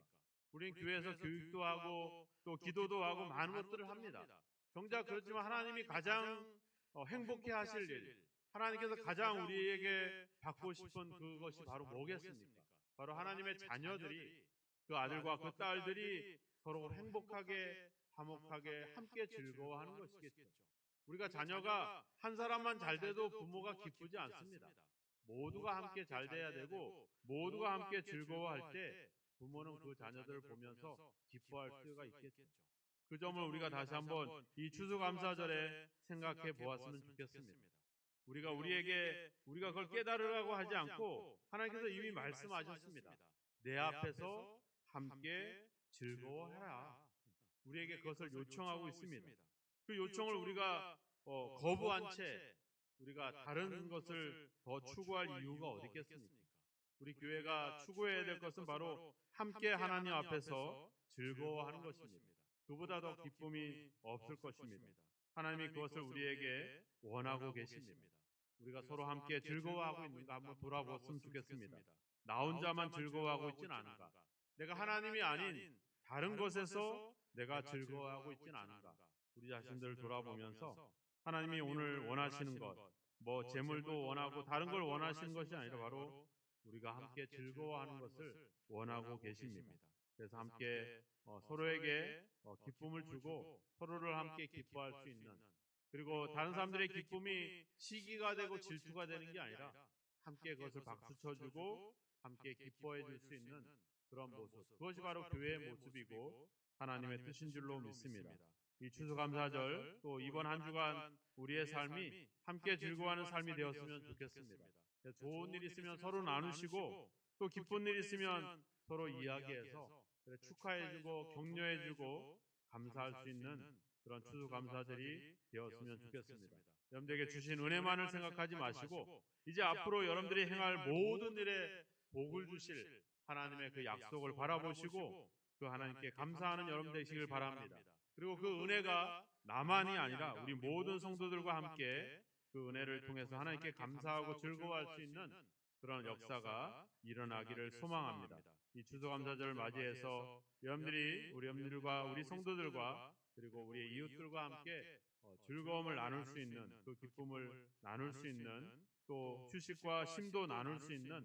우리는 교회에서 교육도 하고 또 기도도 하고 많은 것들을 합니다. 정작 그렇지만 하나님이 가장 행복해 하실 일, 하나님께서 가장 우리에게 받고 싶은 그것이 바로 뭐겠습니까? 바로 하나님의 자녀들이 그 아들과 그 딸들이 서로 행복하게 화목하게 함께 즐거워하는 것이겠죠. 우리가 자녀가 한 사람만 잘 돼도 부모가 기쁘지 않습니다. 모두가 함께 잘 돼야 되고 모두가 함께 즐거워할 때 부모는 그 자녀들을 보면서 기뻐할 수가 있겠죠. 그 점을 우리가 다시 한번 이 추수감사절에 생각해 보았으면 좋겠습니다. 우리가 그걸 깨달으라고 하지 않고 하나님께서 이미 말씀하셨습니다. 내 앞에서 함께 즐거워해라. 우리에게 그것을 요청하고 있습니다. 그 요청을 우리가 거부한 채 우리가 다른 것을 더 추구할 이유가 어디 있겠습니까? 우리 교회가 추구해야 될 것은 바로 함께 하나님 앞에서 즐거워하는 것입니다. 그보다 더 기쁨이 없을 것입니다. 하나님이 그것을 우리에게 원하고 계십니다. 우리가 서로 함께 즐거워하고 있는가 한번 돌아보았으면 좋겠습니다. 나 혼자만 즐거워하고 있지는 않은가? 내가 하나님이 아닌 다른 것에서 내가 즐거워하고 있지는 않은가? 우리 자신들을 돌아보면서 하나님이 오늘 원하시는 것, 뭐 재물도 원하고 다른 걸 원하시는 것이 아니라 바로 우리가 함께 즐거워하는 것을 원하고 계십니다. 그래서 함께 서로에게 기쁨을 주고 서로를 함께 기뻐할 수 있는, 그리고 다른 사람들의 기쁨이 시기가 되고 질투가 되는 게 아니라 함께 그것을 박수 쳐주고 함께 기뻐해 줄 수 있는 그런 모습, 그것이 바로 교회의 모습이고 하나님의 뜻인 줄로 믿습니다. 이 추수감사절 또 이번 한 주간 우리의 삶이 함께 즐거워하는 삶이 되었으면 좋겠습니다. 좋은 일 있으면 서로 나누시고 또 기쁜 일 있으면 서로 이야기해서 축하해주고 격려해주고 감사할 수 있는 그런 추수감사절이 되었으면 좋겠습니다. 여러분들에게 주신 은혜만을 생각하지 마시고 이제 앞으로 여러분들이 행할 모든 일에 복을 주실 하나님의 그 약속을 바라보시고 그 하나님께 감사하는 여러분 되시길 바랍니다. 그리고 그 은혜가 나만이 아니라 우리 모든 성도들과 함께 그 은혜를 통해서 하나님께 감사하고 즐거워할 수 있는 그런 역사가 일어나기를 소망합니다. 이 추수감사절을 맞이해서 여러분들이 우리 여러분들과 우리 성도들과 그리고 우리 이웃들과 함께 즐거움을 나눌 수 있는 그 기쁨을 나눌 수 있는 또 휴식과 쉼도 나눌 수 있는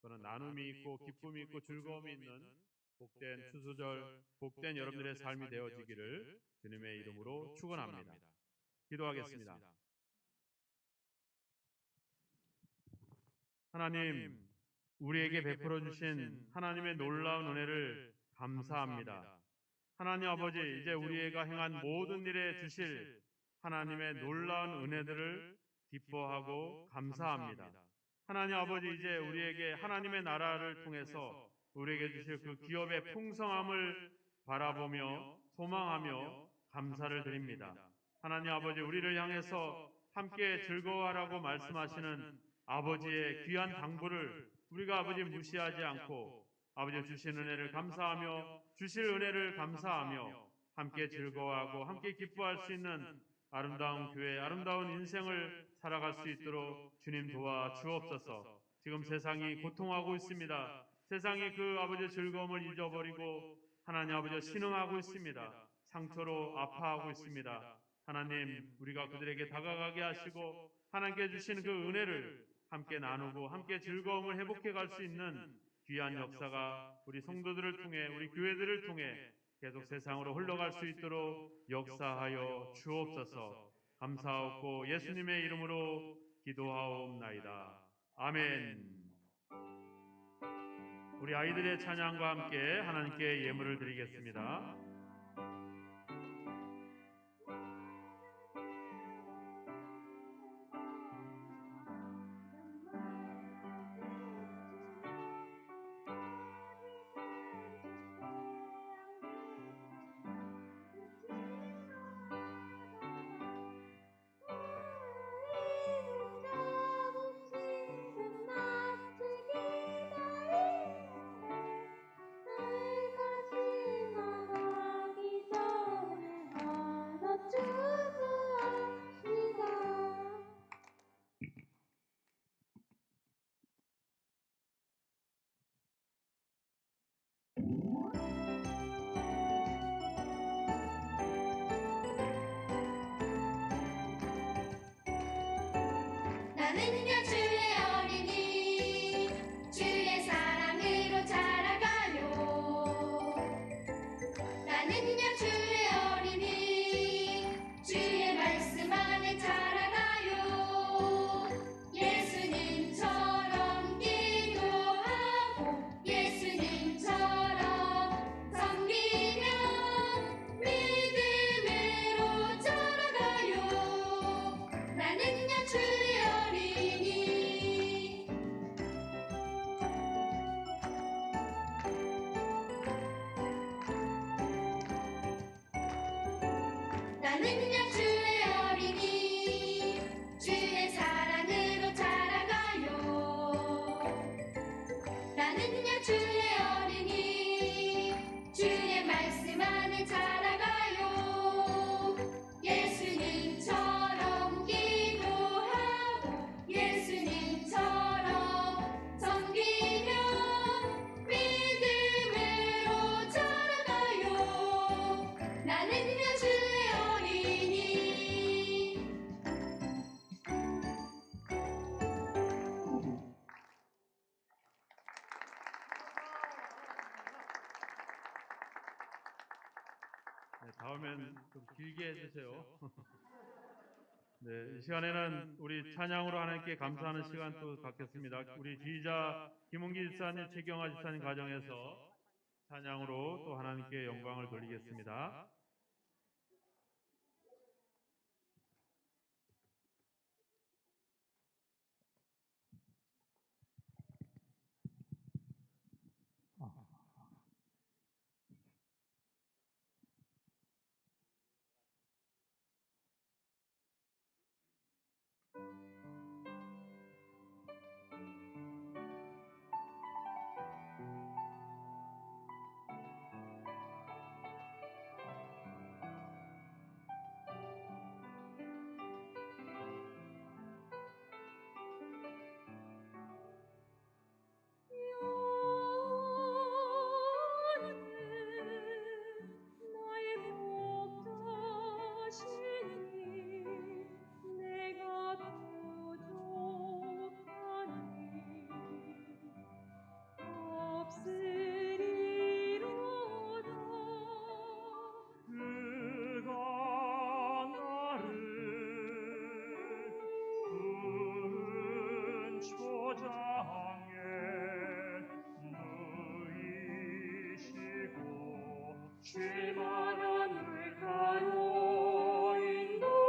그런 나눔이 있고 기쁨이 있고 즐거움이 있는 복된 추수절, 복된 여러분들의 삶이 되어지기를 주님의 이름으로 축원합니다. 기도하겠습니다. 하나님, 우리에게 베풀어 주신 하나님의 놀라운 은혜를 감사합니다. 하나님 아버지, 이제 우리가 행한 모든 일에 주실 하나님의 놀라운 은혜들을 기뻐하고 감사합니다. 하나님 아버지, 이제 우리에게 하나님의 나라를 통해서 우리에게 주실 그 기업의 풍성함을 바라보며 소망하며 감사를 드립니다. 하나님 아버지, 우리를 향해서 함께 즐거워하라고 말씀하시는 아버지의 귀한 당부를 우리가 아버지 무시하지 않고 아버지 주신 은혜를 감사하며 주실 은혜를 감사하며 함께 즐거워하고 함께 기뻐할 수 있는 아름다운 교회, 아름다운 인생을 살아갈 수 있도록 주님 도와 주옵소서. 지금 세상이 고통하고 있습니다. 세상이 그 아버지의 즐거움을 잊어버리고 하나님 아버지 신음하고 있습니다. 상처로 아파하고 있습니다. 하나님, 우리가 그들에게 다가가게 하시고 하나님께 주시는 그 은혜를 함께 나누고 함께 즐거움을 회복해 갈 수 있는 귀한 역사가 우리 성도들을 통해 우리 교회들을 통해 계속 세상으로 흘러갈 수 있도록 역사하여 주옵소서. 감사하고 예수님의 이름으로 기도하옵나이다. 아멘. 우리 아이들의 찬양과 함께 하나님께 예물을 드리겠습니다. 나는야 주의 어린이 주의 사랑으로 자라가요. 나는야 주의 어린이 주의 말씀 안에 자라가요. 예수님처럼 기도하고 예수님처럼 섬기며 믿음으로 자라가요. 나는야 주의 어린이 나는야 주의 어린이 주의 사랑으로 자라가요. 나는야 주의 어린이 주의 말씀 안에 자라가요. 예수님처럼 기도하고 예수님처럼 섬기며 믿음으로 자라가요. 나는야 주의 어린이 네, 다음엔 좀 길게 해주세요. 네, 이 시간에는 우리 찬양으로 하나님께 감사하는 시간 또 갖겠습니다. 우리 지휘자 김은기 집사님, 최경화 집사님 가정에서 찬양으로 또 하나님께 영광을 돌리겠습니다. 쉴만한 물가로 인도하시는도다.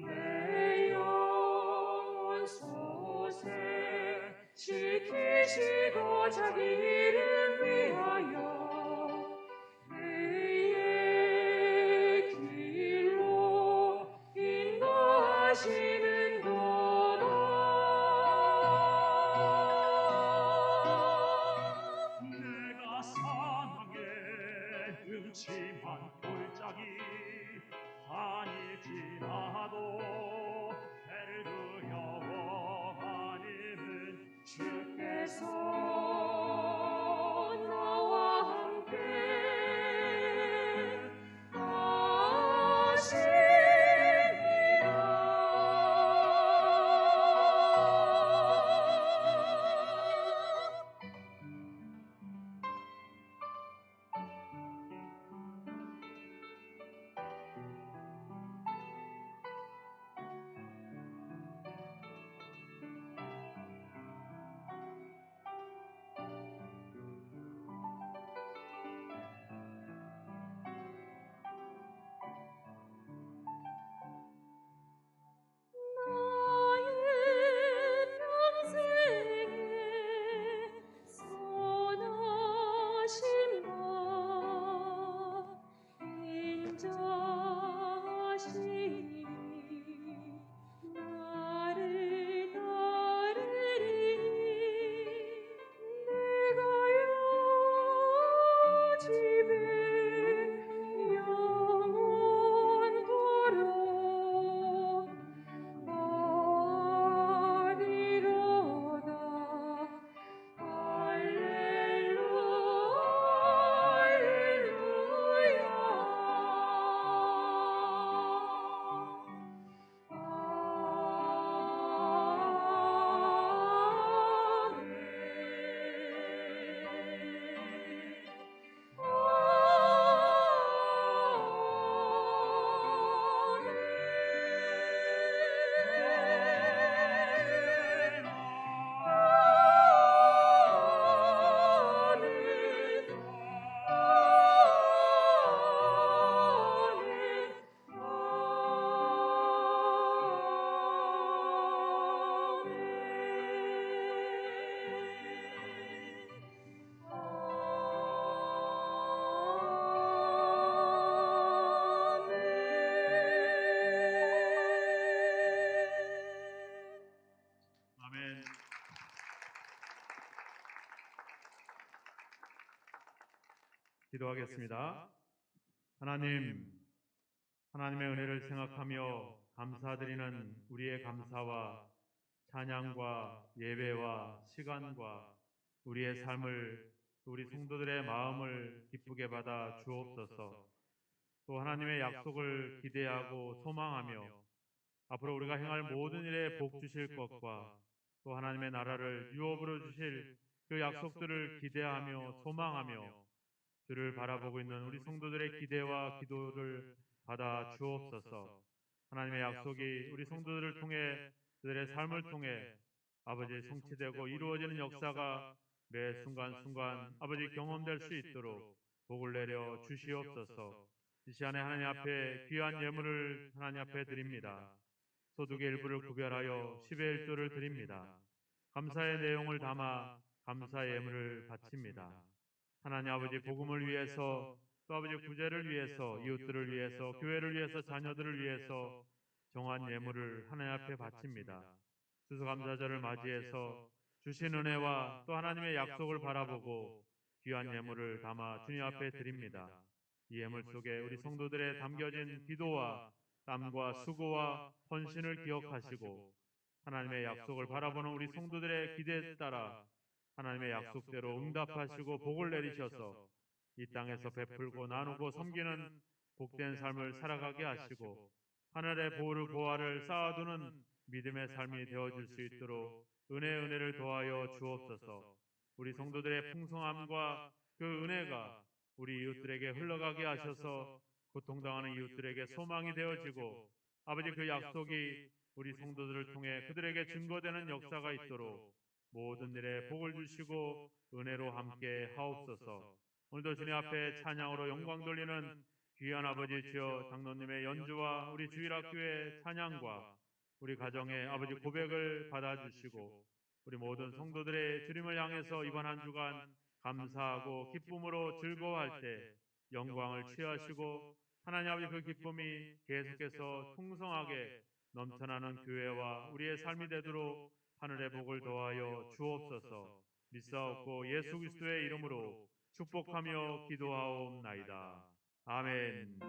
내 영혼 솟에 지키시고 자기 이름 위하여 의의 길로 인도하시는도다. 내가 사망의 음침한 골짜기 산이 지나도 해를 두려워하니는 주께서 나와 함께 하시니라. 나의 평생에 선하신 바 인자하시니 나를 따르리니 내가요 집에 영원토록 아리로다. 아멘. 기도하겠습니다. 하나님, 하나님의 은혜를 생각하며 감사드리는 우리의 감사와 찬양과 예배와 시간과 우리의 삶을 우리 성도들의 마음을 기쁘게 받아 주옵소서. 또 하나님의 약속을 기대하고 소망하며 앞으로 우리가 행할 모든 일에 복 주실 것과 또 하나님의 나라를 유업으로 주실 그 약속들을 기대하며 소망하며 주를 바라보고 있는 우리 성도들의 기대와 기도를 받아 주옵소서. 하나님의 약속이 우리 성도들을 통해 그들의 삶을 통해 아버지 성취되고 이루어지는 역사가 매 순간순간 아버지 경험될 수 있도록 복을 내려 주시옵소서. 이 시간에 하나님 앞에 귀한 예물을 하나님 앞에 드립니다. 소득의 일부를 구별하여 10의 1조를 드립니다. 감사의 내용을 담아 감사의 예물을 바칩니다. 하나님 아버지 복음을 위해서 또 아버지 구제를 위해서 이웃들을 위해서 교회를 위해서 자녀들을 위해서 정한 예물을 하나님 앞에 바칩니다. 추수감사절을 맞이해서 주신 은혜와 또 하나님의 약속을 바라보고 귀한 예물을 담아 주님 앞에 드립니다. 이 예물 속에 우리 성도들의 담겨진 기도와 땀과 수고와 헌신을 기억하시고 하나님의 약속을 바라보는 우리 성도들의 기대에 따라 하나님의 약속대로 응답하시고 복을 내리셔서 이 땅에서 베풀고 나누고 섬기는 복된 삶을 살아가게 하시고 하늘의 보호를 보화를 쌓아두는 믿음의 삶이 되어줄 수 있도록 은혜를 더하여 주옵소서. 우리 성도들의 풍성함과 그 은혜가 우리 이웃들에게 흘러가게 하셔서 고통당하는 이웃들에게 소망이 되어지고 아버지 그 약속이 우리 성도들을 통해 그들에게 증거되는 역사가 있도록 모든 일에 복을 주시고 은혜로 함께 하옵소서. 오늘도 주님 앞에 찬양으로 영광 돌리는 귀한 아버지 주여, 장로님의 연주와 우리 주일학교의 찬양과 우리 가정의 아버지 고백을 받아주시고 우리 모든 성도들의 주님을 향해서 이번 한 주간 감사하고 기쁨으로 즐거워할 때 영광을 취하시고 하나님 아버지 그 기쁨이 계속해서 풍성하게 넘쳐나는 교회와 우리의 삶이 되도록 하늘의 복을 더하여 주옵소서. 믿사옵고 예수 그리스도의 이름으로 축복하며 기도하옵나이다. 아멘.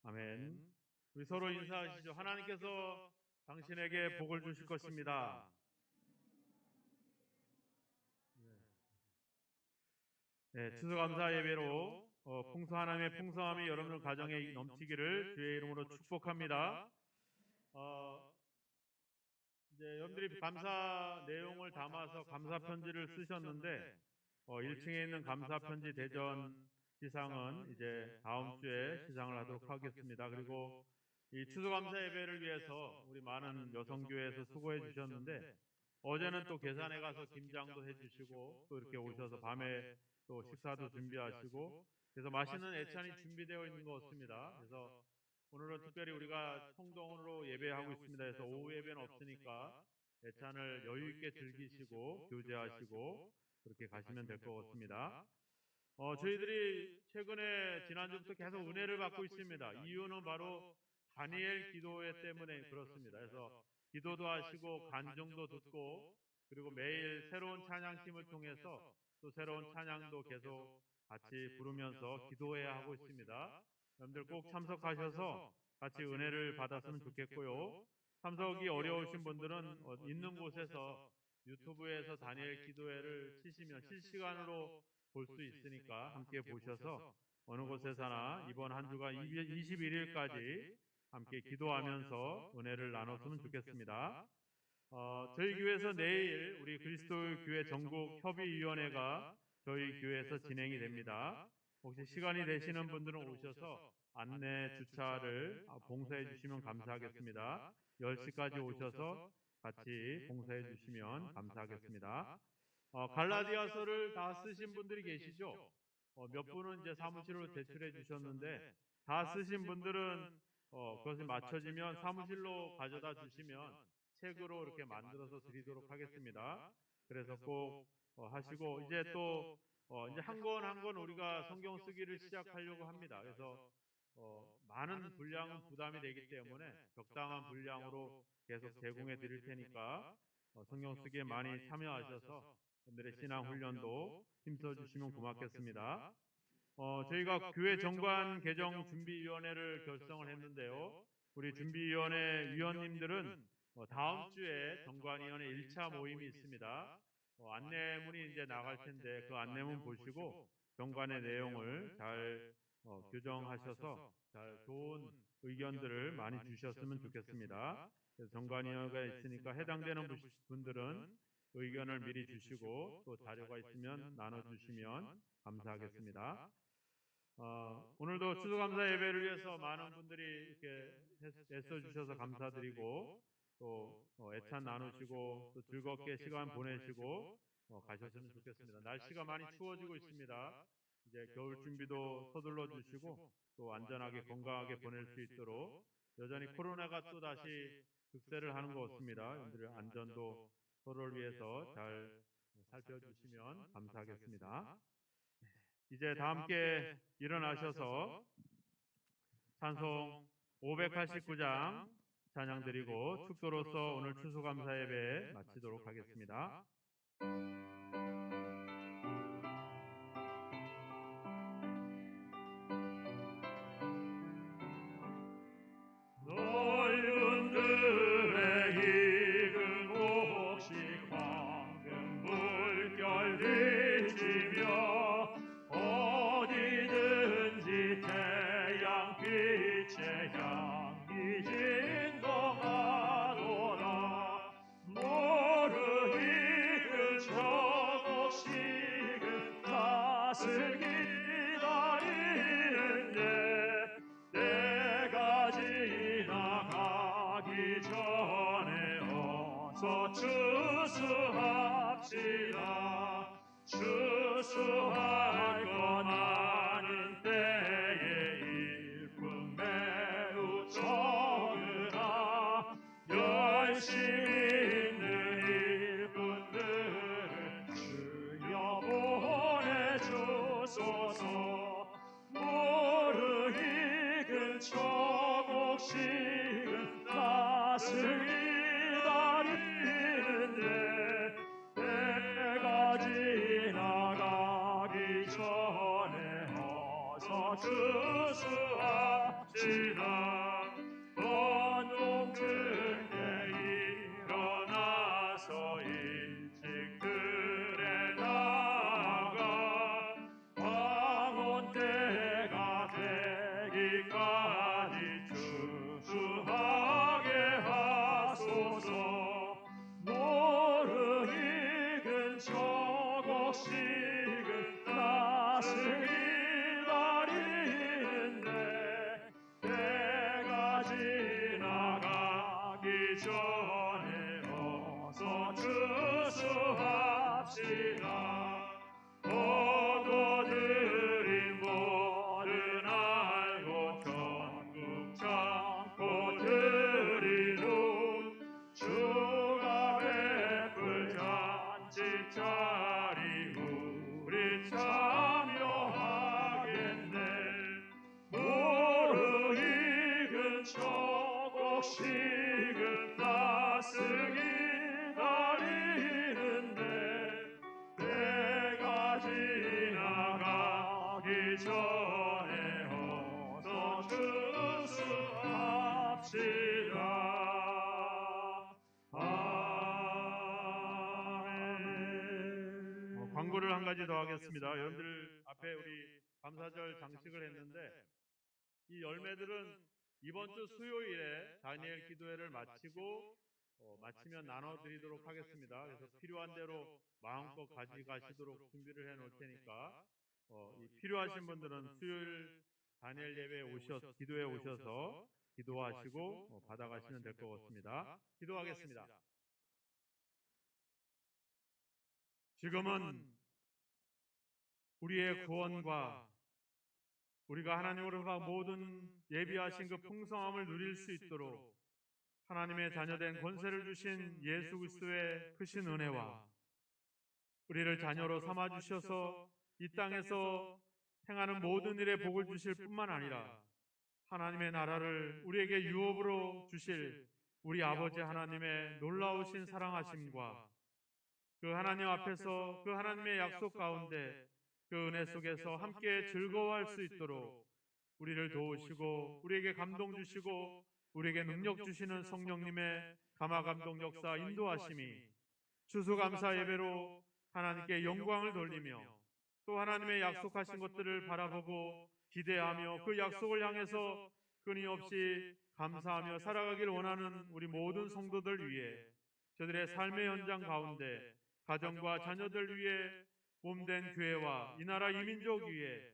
아멘. 우리 서로 인사하시죠. 하나님께서 당신에게 복을 주실 것입니다. 네, 추수감사 예배로 풍성 하나님의 풍성함이 여러분 가정에 넘치기를 주의 이름으로 축복합니다. 이제 여러분들이 감사 내용을 담아서 감사 편지를 쓰셨는데 1층에 있는 감사 편지 대전 시상은 이제 다음 주에 시상을 하도록 하겠습니다. 그리고 이 추수감사 예배를 위해서 우리 많은 여성교회에서 수고해 주셨는데 어제는 또 계산에 가서 김장도 해주시고 또 이렇게 오셔서 밤에 또 식사도 준비하시고 그래서 맛있는 애찬이 준비되어 있는 것 같습니다. 그래서 오늘은 특별히 우리가 총동으로 예배하고 있습니다. 그래서 오후 예배는 없으니까 애찬을 여유 있게 즐기시고 교제하시고 그렇게 가시면 될 것 같습니다. 저희들이 최근에 지난주부터 계속 은혜를 받고 있습니다. 이유는 바로 다니엘 기도회 때문에 그렇습니다. 그래서 기도도 하시고 간증도 듣고 그리고 매일 새로운 찬양팀을 통해서 또 새로운 찬양도 계속 같이 부르면서 기도해야 하고 있습니다. 여러분들 꼭 참석하셔서 같이 은혜를 받았으면 좋겠고요. 참석이 어려우신 분들은 있는 곳에서 유튜브에서 다니엘 기도회를 치시면 실시간으로 볼 수 있으니까 함께 보셔서 어느 곳에서나 이번 한 주간 21일까지 함께 기도하면서 은혜를 나눴으면 좋겠습니다. 저희 교회에서 내일 우리 그리스도의 교회 전국 협의위원회가 저희 교회에서 진행이 됩니다. 혹시 시간이 되시는 분들은 오셔서 안내 주차를 봉사해 주시면 감사하겠습니다. 10시까지 오셔서 같이 봉사해 주시면 감사하겠습니다. 갈라디아서를 다 쓰신 분들이 계시죠? 몇 분은 이제 사무실로 제출해 주셨는데 다 쓰신 분들은 그것이 맞춰지면 사무실로 가져다 주시면 책으로 이렇게 만들어서 드리도록 하겠습니다. 그래서 꼭 하시고 이제 또 이제 한 권 한 권 우리가 성경 쓰기를 시작하려고 합니다. 그래서 많은 분량은 부담이 되기 때문에 적당한 분량으로 계속 제공해 드릴 테니까 성경 쓰기에 많이 참여하셔서 여러분들의 신앙 훈련도 힘써 주시면 고맙겠습니다. 저희가 교회 정관 개정 준비위원회를 결성을 했는데요. 우리 준비위원회 위원님들은 다음 주에 정관위원회 1차 모임이 있습니다. 안내문이 이제 나갈 텐데 그 안내문 보시고 정관의 내용을 잘 교정하셔서 잘 좋은 의견들을 많이 주셨으면 좋겠습니다. 그래서 정관위원회가 있으니까 해당되는 분들은 의견을 미리 주시고 또 자료가 있으면 나눠주시면 감사하겠습니다. 오늘도 추수감사 예배를 위해서 많은 분들이 이렇게 애써주셔서 감사드리고 또 애찬 나누시고 또 즐겁게 시간 보내시고 가셨으면 좋겠습니다. 날씨가 많이 추워지고 있습니다. 이제 겨울 준비도 서둘러 주시고 또 안전하게 건강하게 보낼 수 있도록 여전히 코로나가 또 다시 급세를 하는 것 같습니다. 여러분들의 안전도 서로를 위해서 잘 살펴주시면 감사하겠습니다. 이제 다 함께 일어나셔서 찬송 589장 찬양 드리고 축도로서 오늘 추수감사 예배 마치도록 하겠습니다. 낯을 기다리는데 때가 지나가기 전에 어서 추수합시다. 추수할 것 아닌 때에 일꾼 매우 적으나 열심히 있는 일꾼들을 주여 보내주소서. 모르 익은 조목씩은 낯을 기다리는데 때가 지나가기 전에 어서 추수합시다. 원동들에 일어나서 일찍 들에 나가 황혼 때가 되기까지 추수하게 하소서. 모르 익은 조목씩은 낯을 기다리는데 때가 지나가기 전에 어서 추수합시다. 포도들이 모든 알고 전국 창고 들이누 주가 베풀 잔치 자리 우리 참여하겠네. 모르 익은 조목씩은 낯을 기다리는데 때가 지나가기 전에 어서 추수합시다. 아멘. 광고를 한 가지 더 하겠습니다. 여러분들 앞에 우리 감사절 장식을 했는데 이 열매들은 이번 주 수요일에 다니엘 기도회를 마치고 마치면 나눠드리도록 하겠습니다. 그래서 필요한 대로 마음껏 가져가시도록 준비를 해놓을 테니까 이 필요하신 분들은 수요일 다니엘 예배에 기도에 오셔서 기도하시고 받아가시면 될 것 같습니다. 기도하겠습니다. 지금은 우리의 구원과 우리가 하나님으로부터 모든 예비하신 그 풍성함을 누릴 수 있도록 하나님의 자녀된 권세를 주신 예수 그리스도의 크신 은혜와 우리를 자녀로 삼아주셔서 이 땅에서 행하는 모든 일에 복을 주실 뿐만 아니라 하나님의 나라를 우리에게 유업으로 주실 우리 아버지 하나님의 놀라우신 사랑하심과 그 하나님 앞에서 그 하나님의 약속 가운데 그 은혜 속에서 함께 즐거워할 수 있도록 우리를 도우시고 우리에게 감동 주시고 우리에게 능력 주시는 성령님의 감화 감동 역사 인도하심이 추수감사 예배로 하나님께 영광을 돌리며 또 하나님의 약속하신 것들을 바라보고 기대하며 그 약속을 향해서 끊임없이 감사하며 살아가길 원하는 우리 모든 성도들 위해 저들의 삶의 현장 가운데 가정과 자녀들 위해 몸된 교회와 이 나라 이민족 위에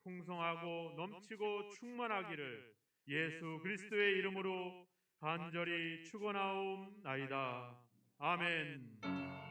풍성하고 넘치고 충만하기를 예수 그리스도의 이름으로 간절히 축원하옵나이다. 아멘.